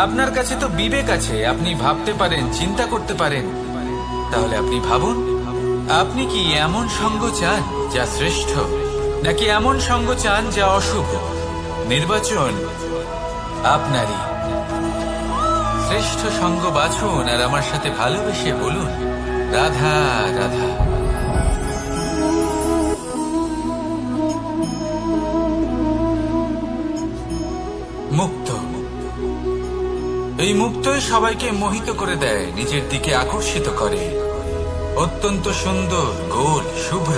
Speaker 1: আপনার কাছে তো বিবেক আছে, আপনি ভাবতে পারেন, চিন্তা করতে পারেন। তাহলে আপনি ভাবুন, আপনি কি এমন সঙ্গ চান যা শ্রেষ্ঠ, নাকি এমন সঙ্গ চান যা অশুভ? নির্বাচন আপনারই। শ্রেষ্ঠ সঙ্গ বাছুন আর আমার সাথে ভালোবেসে বলুন, রাধা রাধা। মুক্ত। এই মুক্তই সবাইকে মোহিত করে দেয়, নিজের দিকে আকর্ষিত করে। অত্যন্ত সুন্দর, গোল, শুভ্র।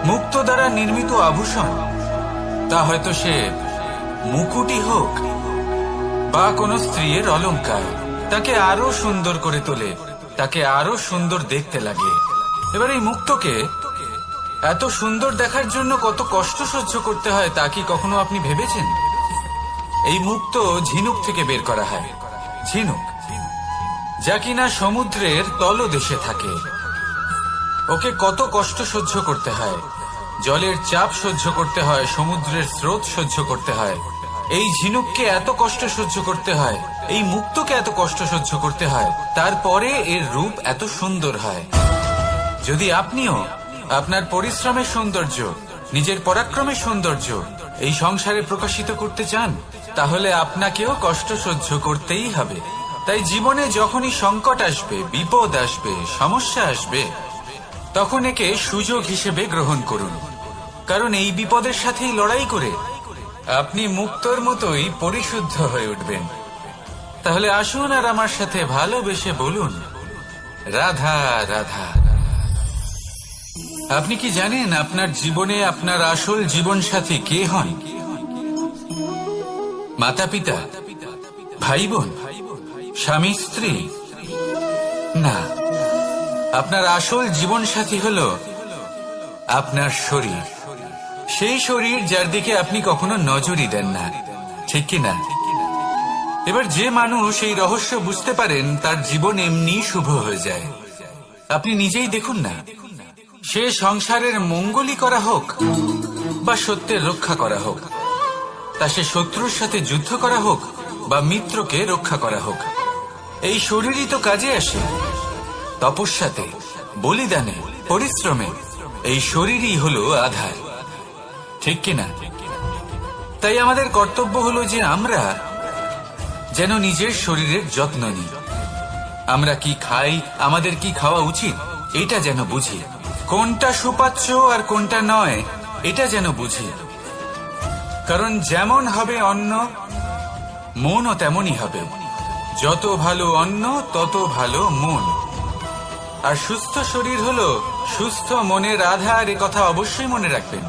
Speaker 1: মুক্ত দ্বারা নির্মিত আভূষণ, তা হয়তো সে মুকুটই হোক বা কোনো স্ত্রীর অলংকার, তাকে আরো সুন্দর করে তোলে, তাকে আরো সুন্দর দেখতে লাগে। এবার এই মুক্তকে এত সুন্দর দেখার জন্য কত কষ্ট সহ্য করতে হয় তা কি কখনো আপনি ভেবেছেন? এই মুক্ত ঝিনুক থেকে বের করা হয়। ঝিনুক, যা কিনা সমুদ্রের তলদেশে থাকে। ওকে কত কষ্ট সহ্য করতে হয়, জলের চাপ সহ্য করতে হয়, সমুদ্রের স্রোত সহ্য করতে হয়। এই ঝিনুককে এত কষ্ট সহ্য করতে হয়, এই মুক্তকে এত কষ্ট সহ্য করতে হয়, তারপরে এর রূপ এত সুন্দর হয়। যদি আপনিও আপনার পরিশ্রমের সৌন্দর্য, নিজের পরাক্রমের সৌন্দর্য এই সংসারে প্রকাশিত করতে চান, তাহলে আপনাকেও কষ্ট সহ্য করতেই হবে। তাই জীবনে যখনই সংকট আসবে, বিপদ আসবে, সমস্যা আসবে, তখন একে সুযোগ হিসেবে গ্রহণ করুন। কারণ এই বিপদের সাথেই লড়াই করে আপনি মুক্তর মতোই পরিশুদ্ধ হয়ে উঠবেন। তাহলে আসুন আর আমার সাথে ভালোবেসে বলুন, রাধা রাধা। আপনি কি জানেন আপনার জীবনে আপনার আসল জীবন সাথী কে হন? মাতা পিতা, ভাই বোন, স্বামী স্ত্রী? না, আপনার আসল জীবন সাথী হলো আপনার শরীর। সেই শরীর যার দিকে আপনি কখনো নজরই দেন না, ঠিক কি না? এবার যে মানুষ এই রহস্য বুঝতে পারেন তার জীবন এমনি শুভ হয়ে যায়। আপনি নিজেই দেখুন না, সে সংসারের মঙ্গলই করা হোক বা সত্যের রক্ষা করা হোক, তা সে শত্রুর সাথে যুদ্ধ করা হোক বা মিত্রকে রক্ষা করা হোক, এই শরীরই তো কাজে আসে। তপস্যাতে, বলিদানে, পরিশ্রমে এই শরীরই হলো আধার, ঠিক কিনা? তাই আমাদের কর্তব্য হলো যে আমরা যেন নিজের শরীরের যত্ন নিই। আমরা কি খাই, আমাদের কি খাওয়া উচিত, এটা যেন বুঝি। কোনটা সুপাচ্য আর কোনটা নয়, এটা যেন বুঝি। কারণ যেমন হবে অন্ন, মনও তেমনই হবে। যত ভালো অন্ন তত ভালো মন। আর সুস্থ শরীর হলো সুস্থ মনের আধার, এ কথা অবশ্যই মনে রাখবেন।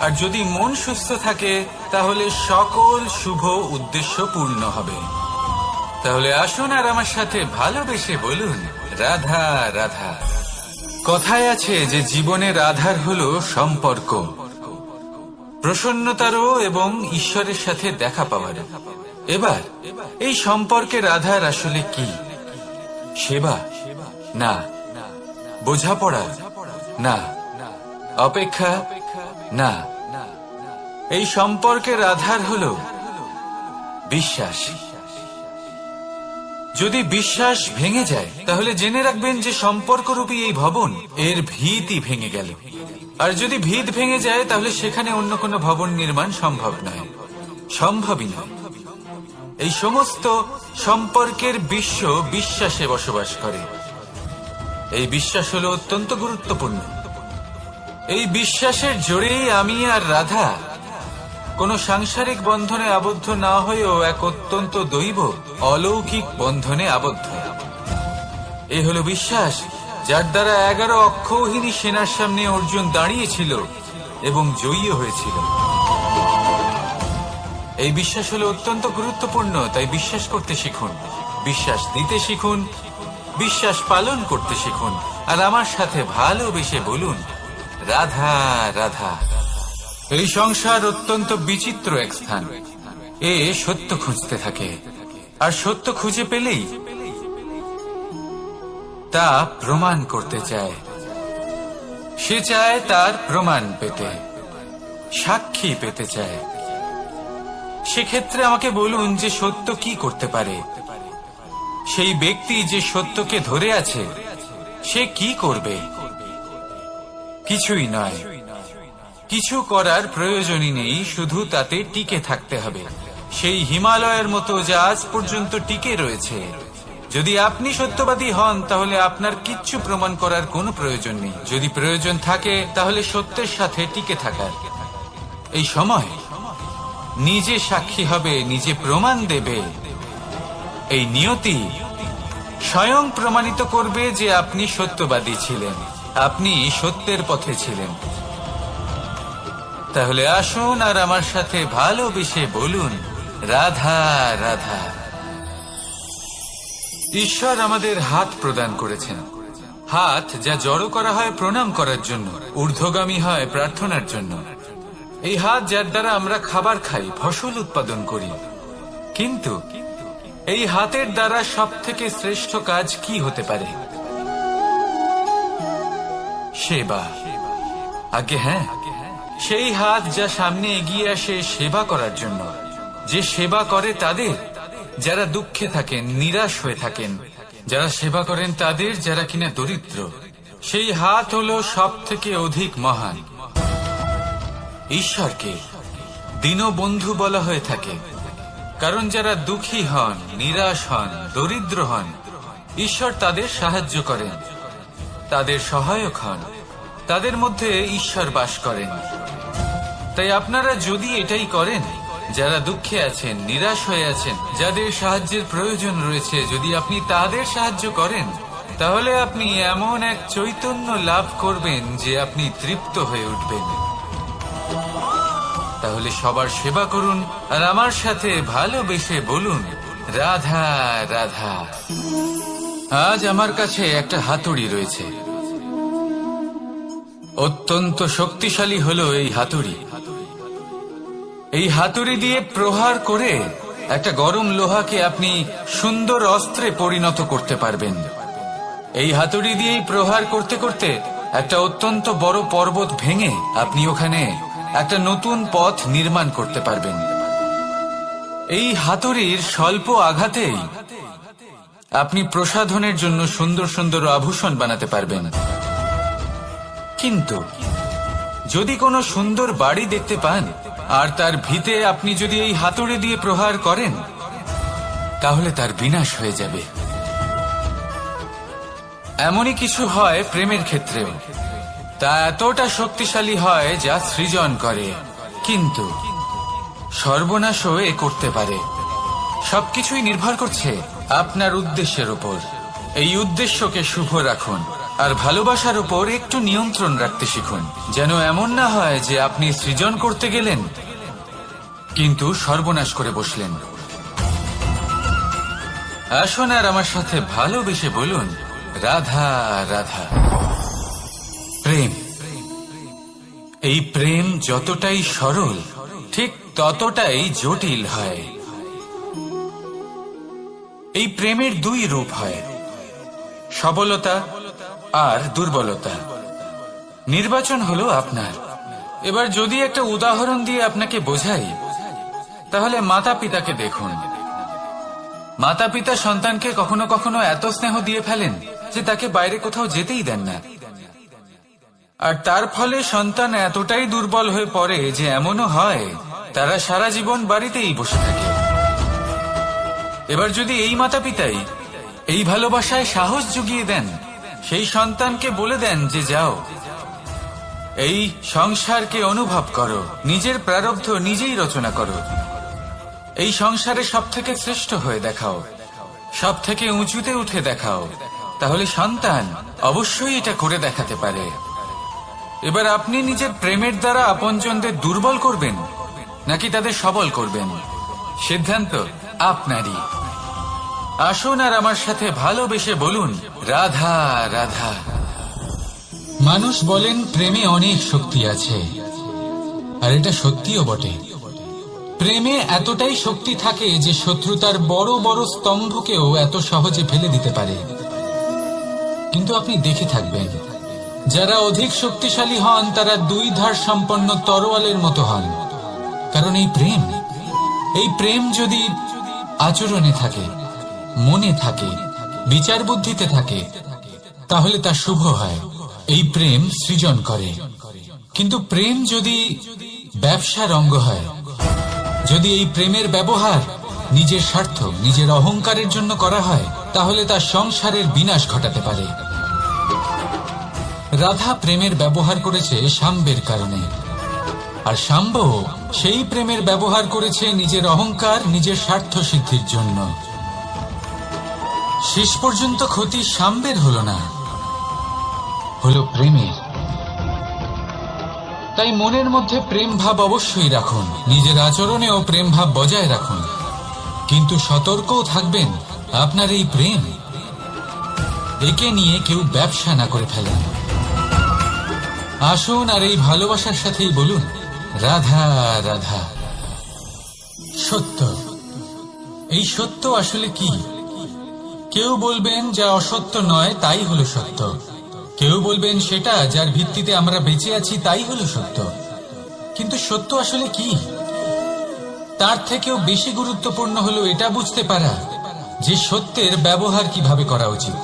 Speaker 1: আর যদি মন সুস্থ থাকে তাহলে সকল শুভ উদ্দেশ্য পূর্ণ হবে। তাহলে আসুন আর আমার সাথে ভালোবেসে বলুন, রাধা রাধা। কথায় আছে যে জীবনের আধার হলো সম্পর্ক, প্রসন্নতারও এবং ঈশ্বরের সাথে দেখা পাওয়ার। এবার এই সম্পর্কের আধার আসলে কি? সেবা? না। বোঝাপড়া? না। অপেক্ষা? না। এই সম্পর্কের আধার হলো বিশ্বাস। যদি বিশ্বাস ভেঙে যায় তাহলে জেনে রাখবেন যে সম্পর্করূপী এই ভবন এর ভিতই ভেঙে গেল। আর যদি ভিত ভেঙে যায় তাহলে সেখানে অন্য কোনো ভবন নির্মাণ সম্ভব নয়, সম্ভবই নয়। এই সমস্ত সম্পর্কের বিশ্ব বিশ্বাসে বসবাস করে। এই বিশ্বাস হলো অত্যন্ত গুরুত্বপূর্ণ। এই বিশ্বাসের জোরেই আমি আর রাধা কোনো সাংসারিক বন্ধনে আবদ্ধ না হয়েও এক অত্যন্ত দৈব অলৌকিক বন্ধনে আবদ্ধ। এ হলো বিশ্বাস যার দ্বারা 11 অক্ষৌহিনী সেনার সামনে অর্জুন দাঁড়িয়েছিল এবং জয়ী হয়েছিল। এই বিশ্বাস হলো অত্যন্ত গুরুত্বপূর্ণ, তাই বিশ্বাস করতে শিখুন, বিশ্বাস দিতে শিখুন, বিশ্বাস পালন করতে শিখুন। আর আমার সাথে ভালোবেসে বলুন, রাধা রাধা। এই সংসার অত্যন্ত বিচিত্র এক স্থান। এ সত্য খুঁজতে থাকে, আর সত্য খুঁজে পেলেই তা প্রমাণ করতে চায়। সে চায় তার প্রমাণ পেতে, সাক্ষী পেতে চায়। সেক্ষেত্রে আমাকে বলুন যে সত্য কি করতে পারে? সেই ব্যক্তি যে সত্যকে ধরে আছে সে কি করবে? কিছুই নয়, কিছু করার প্রয়োজনই নেই, শুধু তাতে টিকে থাকতে হবে। সেই হিমালয়ের মতো যা আজ পর্যন্ত টিকে রয়েছে। যদি আপনি সত্যবাদী হন তাহলে আপনার কিচ্ছু প্রমাণ করার কোনো প্রয়োজন নেই। যদি প্রয়োজন থাকে তাহলে সত্যের সাথে টিকে থাকার। এই সময় নিজে সাক্ষী হবে, নিজে প্রমাণ দেবে। এই নিয়তি স্বয়ং প্রমাণিত করবে যে আপনি সত্যবাদী ছিলেন, আপনি সত্যের পথে ছিলেন। তাহলে আসুন আর আমার সাথে ভালোবেসে বলুন, রাধা রাধা। ঈশ্বর আমাদের হাত প্রদান করেছেন। হাত যা জড়ো করা হয় প্রণাম করার জন্য, ঊর্ধ্বগামী হয় প্রার্থনার জন্য। এই হাত যার দ্বারা আমরা খাবার খাই, ফসল উৎপাদন করি। কিন্তু এই হাতের দ্বারা সবথেকে শ্রেষ্ঠ কাজ কি হতে পারে? সেবা। আগে হ্যাঁ, সেই হাত যা সামনে এগিয়ে আসে সেবা করার জন্য, যে সেবা করে তাদের যারা দুঃখে থাকেন, নিরাশ হয়ে থাকেন, যারা সেবা করেন তাদের যারা কিনা দরিদ্র। সেই হাত হলো সব থেকে অধিক মহান। ঈশ্বরকে দীনবন্ধু বলা হয়ে থাকে, কারণ যারা দুঃখী হন, নিরাশ হন, দরিদ্র হন, ঈশ্বর তাদের সাহায্য করেন, তাদের সহায়ক হন, তাদের মধ্যে ঈশ্বর বাস করেন। তাই আপনারা যদি এটাই করেন, যারা দুঃখে আছেন, নিরাশ হয়ে আছেন, যাদের সাহায্যের প্রয়োজন রয়েছে, যদি আপনি তাদের সাহায্য করেন, তাহলে আপনি এমন এক চৈতন্য লাভ করবেন যে আপনি তৃপ্ত হয়ে উঠবেন। তাহলে সবার সেবা করুন আর আমার সাথে ভালোবেসে বলুন, রাধা রাধা। আজ আমার কাছে একটা হাতুড়ি রয়েছে। অত্যন্ত শক্তিশালী হলো এই হাতুড়ি। এই হাতুড়ি দিয়ে প্রহার করে একটা গরম লোহাকে আপনি সুন্দর অস্ত্রে পরিণত করতে পারবেন। এই হাতুড়ি দিয়েই প্রহার করতে করতে একটা অত্যন্ত বড় পর্বত ভেঙে আপনি ওখানে একটা নতুন পথ নির্মাণ করতে পারবেন। এই হাতুড়ির স্বল্প আঘাতেই আপনি প্রসাধনের জন্য সুন্দর সুন্দর আভূষণ বানাতে পারবেন। কিন্তু যদি কোনো সুন্দর বাড়ি দেখতে পান আর তার ভিতে আপনি যদি এই হাতুড়ি দিয়ে প্রহার করেন, তাহলে তার বিনাশ হয়ে যাবে। এমনই কিছু হয় প্রেমের ক্ষেত্রেও। তা এতটা শক্তিশালী হয় যা সৃজন করে, কিন্তু সর্বনাশও এ করতে পারে। সবকিছুই নির্ভর করছে আপনার উদ্দেশ্যের উপর। এই উদ্দেশ্যকে শুভ রাখুন আর ভালোবাসার উপর একটু নিয়ন্ত্রণ রাখতে শিখুন, যেন এমন না হয় যে আপনি সৃজন করতে গেলেন কিন্তু সর্বনাশ করে বসলেন। আসুন আর আমার সাথে ভালোবেসে বলুন, রাধা রাধা। প্রেম, এই প্রেম যতটাই সরল ঠিক ততটাই জটিল হয়। এই প্রেমের দুই রূপ হয়, সবলতা আর দুর্বলতা। নির্বাচন হলো আপনার। এবার যদি একটা উদাহরণ দিয়ে আপনাকে বোঝাই, তাহলে মাতা পিতাকে দেখুন। মাতা পিতা সন্তানকে কখনো কখনো এত স্নেহ দিয়ে ফেলেন যে তাকে বাইরে কোথাও যেতেই দেন না, আর তার ফলে সন্তান এতটাই দুর্বল হয়ে পড়ে যে এমনও হয় তারা সারা জীবন বাড়িতেই বসে থাকে। এবার যদি এই মাতা পিতাই এই ভালোবাসায় সাহস জুগিয়ে দেন, সেই সন্তানকে বলে দেন যে যাও, এই সংসারকে অনুভব করো, নিজের প্রারব্ধ নিজেই রচনা করো, এই সংসারে সব থেকে শ্রেষ্ঠ হয়ে দেখাও, সব থেকে উঁচুতে উঠে দেখাও, তাহলে সন্তান অবশ্যই এটা করে দেখাতে পারে। এবার আপনি নিজের প্রেমের দ্বারা আপনজনদের দুর্বল করবেন নাকি তাদের সবল করবেন, সিদ্ধান্ত আপনারই। আসুন আর আমার সাথে ভালোবেসে বলুন, রাধা রাধা। মানুষ বলেন প্রেমে অনেক শক্তি আছে, আর এটা সত্যিও বটে। প্রেমে এতটাই শক্তি থাকে যে শত্রুতার বড় বড় স্তম্ভকেও এত সহজে ফেলে দিতে পারে। কিন্তু আপনি দেখে থাকবেন, যারা অধিক শক্তিশালী হন তারা দুই ধার সম্পন্ন তরোয়ালের মতো হন। কারণ এই প্রেম যদি আচরণে থাকে, মনে থাকে, বিচার বুদ্ধিতে থাকে, তাহলে তা শুভ হয়। এই প্রেম সৃজন করে। কিন্তু প্রেম যদি ব্যবসার অঙ্গ হয়, যদি এই প্রেমের ব্যবহার নিজের স্বার্থ, নিজের অহংকারের জন্য করা হয়, তাহলে তা সংসারের বিনাশ ঘটাতে পারে। রাধা প্রেমের ব্যবহার করেছে শাম্বের কারণে, আর শাম্ব সেই প্রেমের ব্যবহার করেছে নিজের অহংকার, নিজের স্বার্থ সিদ্ধির জন্য। শেষ পর্যন্ত ক্ষতি শাম্বের হলো না, হলো প্রেমের। তাই মনের মধ্যে প্রেম ভাব অবশ্যই রাখুন, নিজের আচরণেও প্রেম ভাব বজায় রাখুন, কিন্তু সতর্কও থাকবেন আপনার এই প্রেম একে নিয়ে কেউ ব্যবসা না করে ফেলেন। আসুন আর এই ভালোবাসার সাথেই বলুন, রাধা রাধা। সত্য, এই সত্য আসলে কি? কেউ বলবেন যা অসত্য নয় তাই হলো সত্য, কেউ বলবেন সেটা যার ভিত্তিতে আমরা বেঁচে আছি তাই হলো সত্য। কিন্তু সত্য আসলে কি? তার থেকেও বেশি গুরুত্বপূর্ণ হলো এটা বুঝতে পারা যে সত্যের ব্যবহার কিভাবে করা উচিত।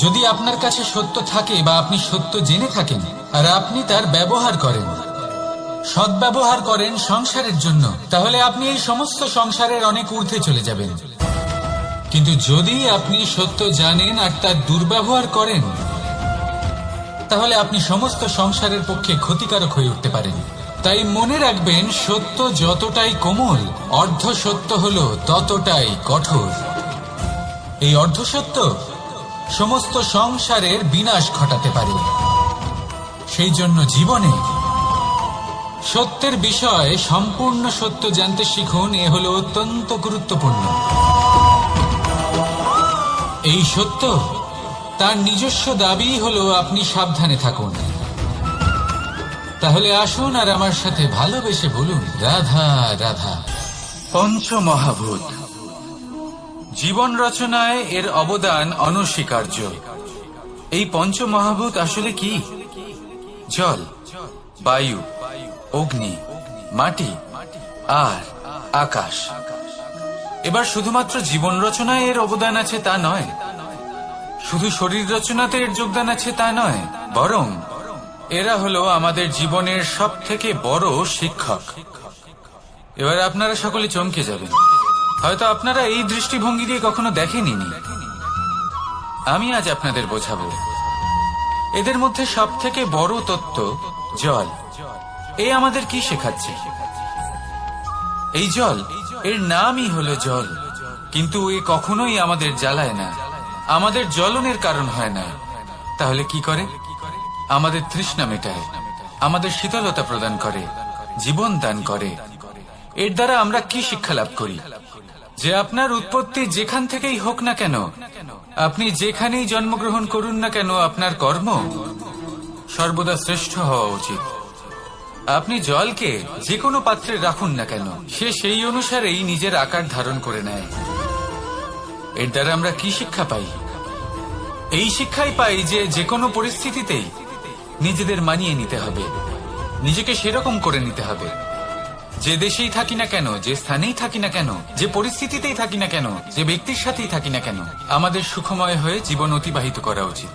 Speaker 1: যদি আপনার কাছে সত্য থাকে বা আপনি সত্য জেনে থাকেন আর আপনি তার ব্যবহার করেন, সদ্ব্যবহার করেন সংসারের জন্য, তাহলে আপনি এই সমস্ত সংসারের অনেক ঊর্ধ্বে চলে যাবেন। কিন্তু যদি আপনি সত্য জানেন আর তার দুর্ব্যবহার করেন, তাহলে আপনি সমস্ত সংসারের পক্ষে ক্ষতিকারক হয়ে উঠতে পারেন। তাই মনে রাখবেন, সত্য যতটাই কোমল, অর্ধ সত্য হলো ততটাই কঠোর। এই অর্ধ সত্য সমস্ত সংসারের বিনাশ ঘটাতে পারে। সেই জন্য জীবনে সত্যের বিষয়ে সম্পূর্ণ সত্য জানতে শিখুন, এ হলো অত্যন্ত গুরুত্বপূর্ণ। এই সত্য তার নিজস্ব দাবি হলো আপনি সাবধানে থাকুন। তাহলে আসুন আর আমার সাথে ভালোবেসে বলুন, রাধা রাধা। পঞ্চমহাভূত, জীবন রচনায় এর অবদান অনস্বীকার্য। এই পঞ্চমহাভূত আসলে কি? জল, বায়ু, অগ্নি, মাটি আর আকাশ। এবার শুধুমাত্র জীবন রচনায় এর অবদান আছে তা নয়, শুধু শরীর রচনাতে এর যোগদান আছে তা নয়, বরং এরা হলো আমাদের জীবনের সব থেকে বড় শিক্ষক। এবার আপনারা সকলে চমকে যাবেন, হয়তো আপনারা এই দৃষ্টিভঙ্গি দিয়ে কখনো দেখেননি। আমি আজ আপনাদের বোঝাবো। এদের মধ্যে সব থেকে বড় তত্ত্ব জল। এ আমাদের কি শেখাচ্ছে? এই জল, এর নামই হলো জল। কিন্তু এ কখনোই আমাদের জ্বালায় না, আমাদের জ্বলনের কারণ হয় না। তাহলে কি করে? আমাদের তৃষ্ণা মেটায়, আমাদের শীতলতা প্রদান করে, জীবন দান করে। এর দ্বারা আমরা কি শিক্ষা লাভ করি? যে আপনার উৎপত্তি যেখান থেকেই হোক না কেন, আপনি যেখানেই জন্মগ্রহণ করুন না কেন, আপনার কর্ম সর্বদা শ্রেষ্ঠ হওয়া উচিত। আপনি জলকে যে কোনো পাত্রে রাখুন না কেন, সে সেই অনুসারেই নিজের আকার ধারণ করে নেয়। এর দ্বারা আমরা কি শিক্ষা পাই? এই শিক্ষাই পাই যে যে কোনো পরিস্থিতিতেই নিজেদের মানিয়ে নিতে হবে, নিজেকে সেরকম করে নিতে হবে। যে দেশেই থাকি না কেন, যে স্থানেই থাকি না কেন, যে পরিস্থিতিতেই থাকি না কেন, যে ব্যক্তির সাথেই থাকি না কেন, আমাদের সুখময় হয়ে জীবন অতিবাহিত করা উচিত।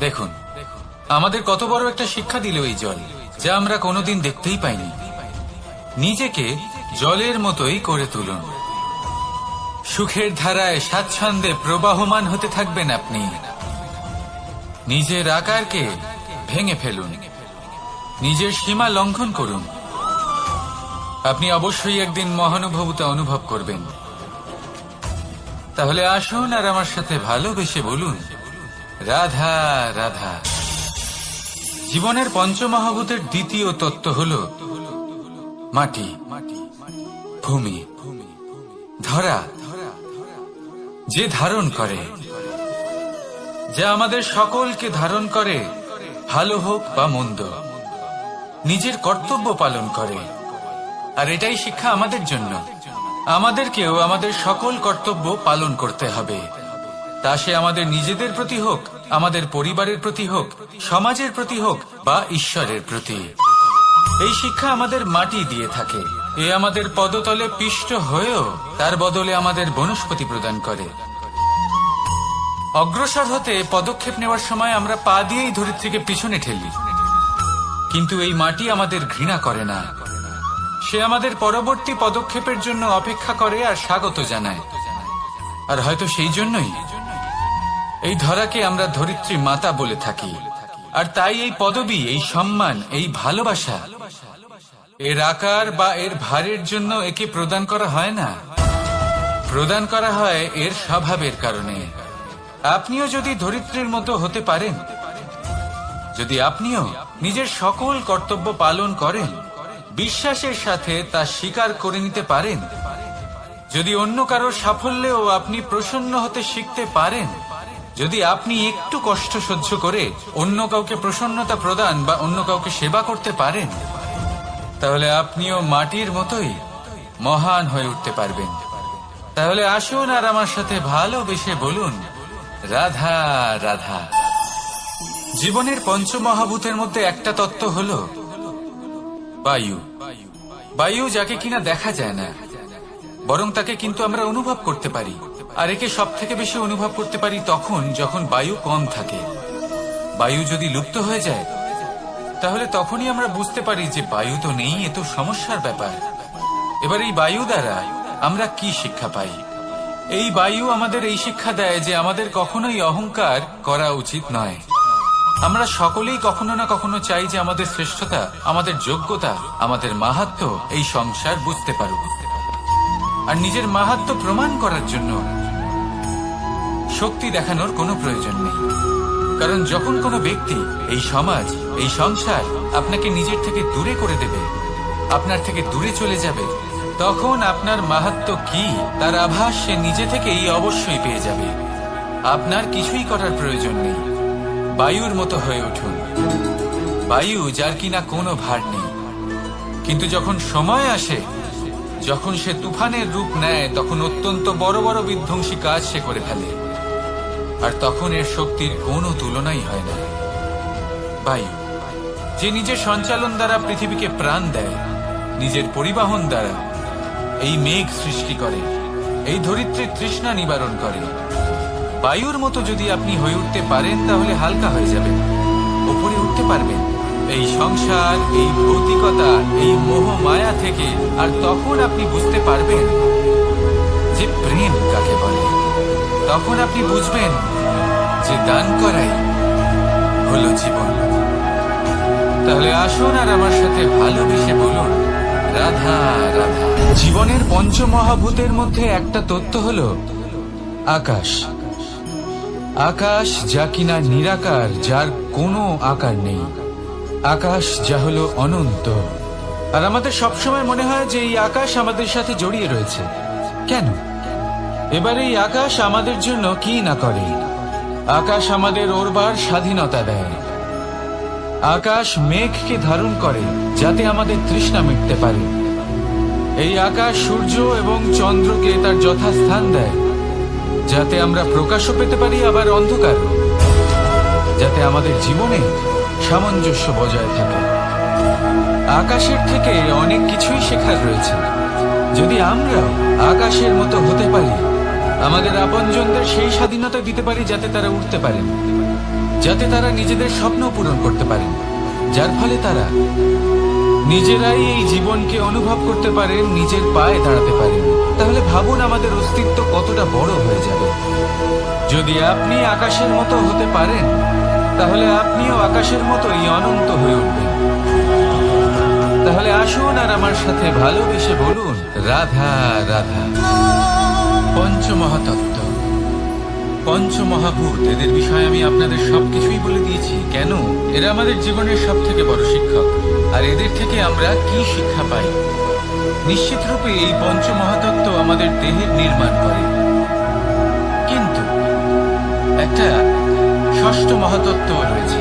Speaker 1: দেখুন, আমাদের কত বড় একটা শিক্ষা দিল এই জল, যা আমরা কোনোদিন দেখতেই পাইনি। নিজেকে জলের মতোই করে তুলুন। সুখের ধারায় স্বাচ্ছন্দ্যে প্রবাহমান হতে থাকবেন আপনি। নিজের আকারকে ভেঙে ফেলুন, নিজের সীমা লঙ্ঘন করুন। আপনি অবশ্যই একদিন মহানুভবতা অনুভব করবেন। তাহলে আসুন আর আমার সাথে ভালোবেসে বলুন, রাধা রাধা। জীবনের পঞ্চমহাভূতের দ্বিতীয় তত্ত্ব হল মাটি, ভূমি, ধরা, যে ধারণ করে, যা আমাদের সকলকে ধারণ করে, ভালো হোক বা মন্দ, নিজের কর্তব্য পালন করে। আর এটাই শিক্ষা আমাদের জন্য। আমাদেরকেও আমাদের সকল কর্তব্য পালন করতে হবে, তা সে আমাদের নিজেদের প্রতি হোক, আমাদের পরিবারের প্রতি হোক, সমাজের প্রতি হোক বা ঈশ্বরের প্রতি। এই শিক্ষা আমাদের মাটি দিয়ে থাকে। এ আমাদের পদতলে পিষ্ট হয়েও তার বদলে আমাদের বনস্পতি প্রদান করে। অগ্রসর হতে পদক্ষেপ নেওয়ার সময় আমরা পা দিয়েই ধরিত্রীকে পিছনে ঠেলি, কিন্তু এই মাটি আমাদের ঘৃণা করে না। সে আমাদের পরবর্তী পদক্ষেপের জন্য অপেক্ষা করে আর স্বাগত জানায়। আর হয়তো সেই জন্যই এই ধরাকে আমরা ধরিত্রী মাতা বলে থাকি। আর তাই এই পদবী, এই সম্মান, এই ভালোবাসা, এর আকার বা এর ভারের জন্য একে প্রদান করা হয় না, প্রদান করা হয় এর স্বভাবের কারণে। আপনিও যদি ধরিত্রীর মতো হতে পারেন, যদি আপনিও নিজের সকল কর্তব্য পালন করেন, বিশ্বাসের সাথে তা স্বীকার করে নিতে পারেন, যদি অন্য কারোর সাফল্যেও আপনি প্রসন্ন হতে শিখতে পারেন, যদি আপনি একটু কষ্ট সহ্য করে অন্য কাউকে প্রসন্নতা প্রদান বা অন্য কাউকে সেবা করতে পারেন, তাহলে আপনিও মাটির মতোই মহান হয়ে উঠতে পারবেন। তাহলে আসুন আর আমার সাথে ভালোবেসে বলুন, রাধা রাধা। জীবনের পঞ্চমহাভূতের মধ্যে একটা তত্ত্ব হল বায়ু। বায়ু যাকে কিনা দেখা যায় না, বরং তাকে কিন্তু আমরা অনুভব করতে পারি। আর একে সব থেকে বেশি অনুভব করতে পারি তখন যখন বায়ু কম থাকে। বায়ু যদি লুপ্ত হয়ে যায়, তাহলে তখনই আমরা বুঝতে পারি যে বায়ু তো নেই, এ তো সমস্যার ব্যাপার। এবার এই বায়ু দ্বারা আমরা কি শিক্ষা পাই? এই বায়ু আমাদের এই শিক্ষা দেয় যে আমাদের কখনোই অহংকার করা উচিত নয়। আমরা সকলেই কখনো না কখনো চাই যে আমাদের শ্রেষ্ঠতা, আমাদের যোগ্যতা, আমাদের মাহাত্ম্য এই সংসার বুঝতে পারুক। আর নিজের মাহাত্ম্য প্রমাণ করার জন্য শক্তি দেখানোর কোনো প্রয়োজন নেই। কারণ যখন কোনো ব্যক্তি, এই সমাজ, এই সংসার আপনাকে নিজের থেকে দূরে করে দেবে, আপনার থেকে দূরে চলে যাবে, তখন আপনার মাহাত্ম্য কি তার আভাস সে নিজে থেকেই অবশ্যই পেয়ে যাবে। আপনার কিছুই করার প্রয়োজন নেই। বায়ুর মতো হয়ে উঠুন। বায়ু যার কিনা কোনো ভার নেই, কিন্তু যখন সময় আসে, যখন সে তুফানের রূপ নেয়, তখন অত্যন্ত বড় বড় বিধ্বংসী কাজ সে করে ফেলে। আর তখন এর শক্তির কোনো তুলনাই হয় না। বায়ু যে নিজের সঞ্চালন দ্বারা পৃথিবীকে প্রাণ দেয়, নিজের পরিবহন দ্বারা এই মেঘ সৃষ্টি করে, এই ধরিত্রীর তৃষ্ণা নিবারণ করে। বায়ুর মতো যদি আপনি হয়ে উঠতে পারেন, তাহলে হালকা হয়ে যাবেন, উপরে উঠতে পারবেন এই সংসার, এই ভৌতিকতা, এই মোহ মায়া থেকে। আর তখন আপনি বুঝতে পারবেন যে প্রেম কাকে বলে। তখন আপনি বুঝবেন যে দান করাই হলো জীবন। তাহলে আসুন আর আমার সাথে ভালোবেসে বলুন, রাধা রাধা। জীবনের পঞ্চমহাভূতের মধ্যে একটা তত্ত্ব হলো আকাশ। আকাশ যা কিনা নিরাকার, যার কোনো আকার নেই। আকাশ যা হলো অনন্ত। আর আমাদের সবসময় মনে হয় যে এই আকাশ আমাদের সাথে জড়িয়ে রয়েছে। কেন? এবার এই আকাশ আমাদের জন্য কি না করে। আকাশ আমাদের ওড়বার স্বাধীনতা দেয়। আকাশ মেঘকে ধারণ করে যাতে আমাদের তৃষ্ণা মিটতে পারে। এই আকাশ সূর্য এবং চন্দ্রকে তার যথাস্থান দেয় যাতে আমরা প্রকাশও পেতে পারি, আবার অন্ধকার, যাতে আমাদের জীবনে সামঞ্জস্য বজায় থাকে। আকাশের থেকে অনেক কিছুই শেখার রয়েছে। যদি আমরা আকাশের মতো হতে পারি, আমাদের আপনজনদের সেই স্বাধীনতা দিতে পারি যাতে তারা উঠতে পারেন, যাতে তারা নিজেদের স্বপ্ন পূরণ করতে পারেন, যার ফলে তারা নিজেরাই এই জীবনকে অনুভব করতে পারেন, নিজের পায়ে দাঁড়াতে পারেন, তাহলে ভাবুন আমাদের অস্তিত্ব কতটা বড় হয়ে যাবে। যদি আপনি আকাশের মতো হতে পারেন, তাহলে আপনিও আকাশের মতোই অনন্ত হয়ে উঠবেন। তাহলে আসুন আর আমার সাথে ভালোবেসে বলুন রাধা রাধা। পঞ্চমহাতত্ত্ব, পঞ্চমহাভূত, এদের বিষয়ে আমি আপনাদের সবকিছুই বলে দিয়েছি। কেন? এরা আমাদের জীবনের সব থেকে বড় শিক্ষক। আর এদের থেকে আমরা কি শিক্ষা পাই? নিশ্চিত রূপে এই পঞ্চমহাতত্ত্ব আমাদের দেহের নির্মাণ করে, কিন্তু একটা ষষ্ঠ মহাতত্ত্ব রয়েছে।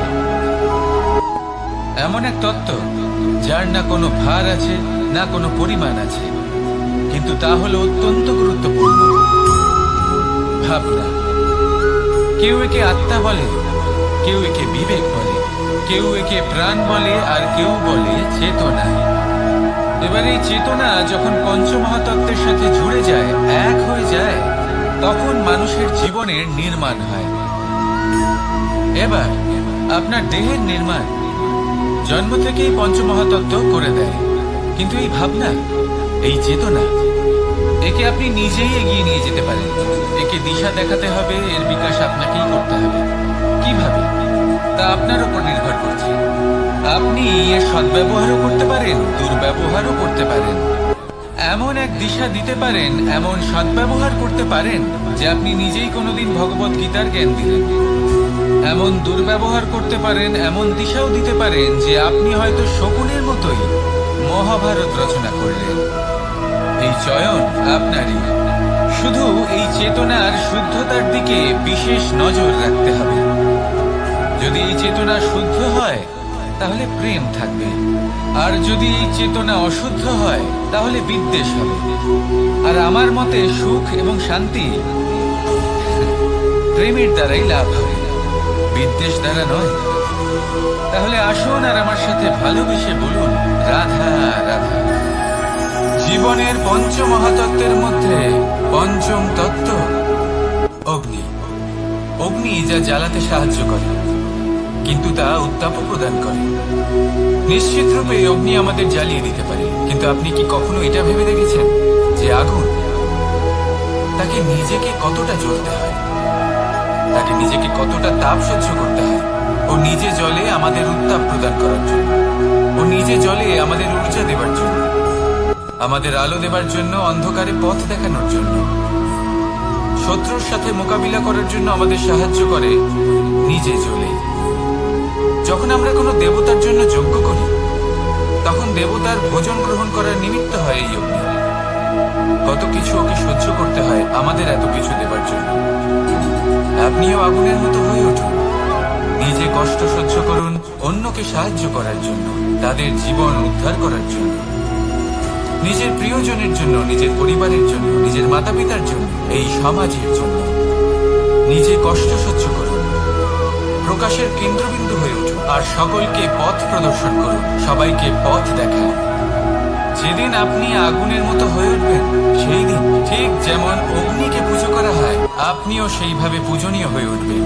Speaker 1: এমন এক তত্ত্ব যার না কোনো ভার আছে, না কোনো পরিমাণ আছে, কিন্তু তা হলো অত্যন্ত গুরুত্বপূর্ণ, ভাবনা। কেউ একে আত্মা বলে, কেউ একে বিবেক বলে, কেউ একে প্রাণ বলে, আর কেউ বলে চেতনা। এবার এই চেতনা যখন পঞ্চমহাতত্ত্বের সাথে জুড়ে যায়, এক হয়ে যায়, তখন মানুষের জীবনের নির্মাণ হয়। এবার আপনার দেহের নির্মাণ জন্ম থেকেই পঞ্চমহাতত্ত্ব করে দেয়, কিন্তু এই ভাবনা, এই চেতনা, একে আপনি নিজেই এগিয়ে নিয়ে যেতে পারেন। একে দিশা দেখাতে হবে, এর বিকাশ আপনাকেই করতে হবে। কিভাবে? তা আপনার উপর নির্ভর করছে। আপনি এর সদ্ব্যবহারও করতে পারেন, দুর্ব্যবহারও করতে পারেন। এমন এক দিশা দিতে পারেন, এমন সদ্ব্যবহার করতে পারেন যে আপনি নিজেই কোনোদিন ভগবত গীতার জ্ঞান দিলেন। এমন দুর্ব্যবহার করতে পারেন, এমন দিশাও দিতে পারেন যে আপনি হয়তো শকুনের মতোই মহাভারত রচনা করলেন। এই চয়ন আপনারই। শুধু এই চেতনার শুদ্ধতার দিকে বিশেষ নজর রাখতে হবে। যদি এই চেতনা শুদ্ধ হয়, তাহলে প্রেম থাকবে, আর যদি এই চেতনা অশুদ্ধ হয়, তাহলে বিদ্বেষ হবে। আর আমার মতে সুখ এবং শান্তি প্রেমের দ্বারাই লাভ হবে, বিদ্বেষ দ্বারা নয়। তাহলে আসুন আর আমার সাথে ভালোবেসে বলুন রাধা রাধা। জীবনের পঞ্চমহাতত্ত্বের মধ্যে পঞ্চম তত্ত্ব অগ্নি। অগ্নি যা জ্বালাতে সাহায্য করে, কিন্তু তা উত্তাপও প্রদান করে। নিশ্চিত রূপে অগ্নি আমাদের জ্বালিয়ে দিতে পারে, কিন্তু আপনি কি কখনো এটা ভেবে দেখেছেন যে আগুন, তাকে নিজেকে কতটা জ্বলতে হয়, তাকে নিজেকে কতটা তাপ সহ্য করতে হয়? ও নিজে জ্বলে আমাদের উত্তাপ প্রদান করার জন্য, ও নিজে জ্বলে আমাদের ঊর্জা দেবার জন্য, আমাদের আলো দেবার জন্য, অন্ধকারে পথ দেখানোর জন্য, শত্রুর সাথে মোকাবিলা করার জন্য আমাদের সাহায্য করে, নিজে জ্বলে। যখন আমরা কোনো দেবতার জন্য যজ্ঞ করি, তখন দেবতার ভোজন গ্রহণ করার নিমিত্ত হয় এই অগ্নি। কত কিছু ওকে সহ্য করতে হয় আমাদের এত কিছু দেবার জন্য। আপনিও আগুনের মতো হয়ে উঠুন, নিজে কষ্ট সহ্য করুন অন্যকে সাহায্য করার জন্য, তাদের জীবন উদ্ধার করার জন্য, নিজের প্রিয়জনের জন্য, নিজের পরিবারের জন্য, নিজের মাতা পিতার জন্য, এই সমাজের জন্য। নিজে কষ্ট সহ্য করুন, প্রকাশের কেন্দ্রবিন্দু হয়ে উঠুন, আর সকলকে পথ প্রদর্শন করুন, সবাইকে পথ দেখান। যেদিন আপনি আগুনের মতো হয়ে উঠবেন, সেই দিন ঠিক যেমন অগ্নিকে পুজো করা হয়, আপনিও সেইভাবে পূজনীয় হয়ে উঠবেন।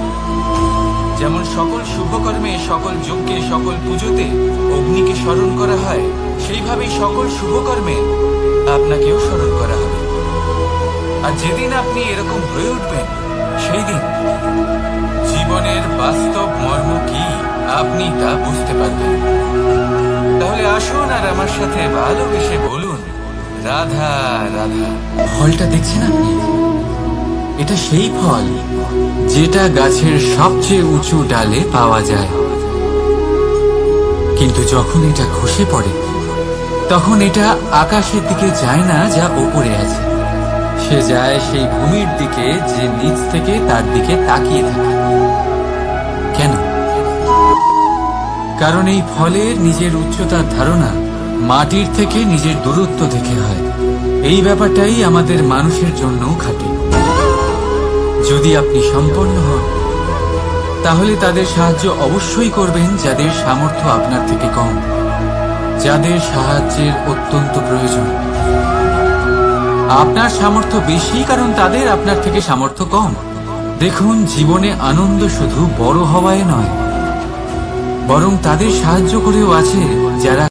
Speaker 1: যেমন সকল শুভকর্মে, সকল যজ্ঞে, সকল পুজোতে অগ্নিকে স্মরণ করা হয়, সেইভাবেই সকল শুভকর্মে আপনাকেও স্মরণ করা হবে। আর যেদিন আপনি এরকম হয়ে উঠবেন, সেই দিন জীবনের বাস্তব মর্ম কি আপনি তা বুঝতে পারবেন। তাহলে আসুন আর আমার সাথে ভালোবেসে বলুন, রাধা রাধা।
Speaker 3: ফলটা দেখছেন আপনি? এটা সেই ফল যেটা গাছের সবচেয়ে উঁচু ডালে পাওয়া যায়, কিন্তু যখন এটা খসে পড়ে তখন এটা আকাশের দিকে যায় না যা উপরে আছে, সে যায় সেই ভূমির দিকে যে নিচ থেকে তার দিকে তাকিয়ে থাকে। কেন? কারণ এই ফলের নিজের উচ্চতার ধারণা মাটির থেকে নিজের দূরত্ব থেকে হয়। এই ব্যাপারটাই আমাদের মানুষের জন্যও খাটে। যদি আপনি সম্পন্ন হন তাহলে তাদের সাহায্য অবশ্যই করবেন যাদের সামর্থ্য আপনার থেকে কম, যাদের সাহায্যের অত্যন্ত প্রয়োজন। আপনার সামর্থ্য বেশি কারণ তাদের আপনার থেকে সামর্থ্য কম। দেখুন, জীবনে আনন্দ শুধু বড় হওয়ায় নয়, বরং তাদের সাহায্য করেও আছে যারা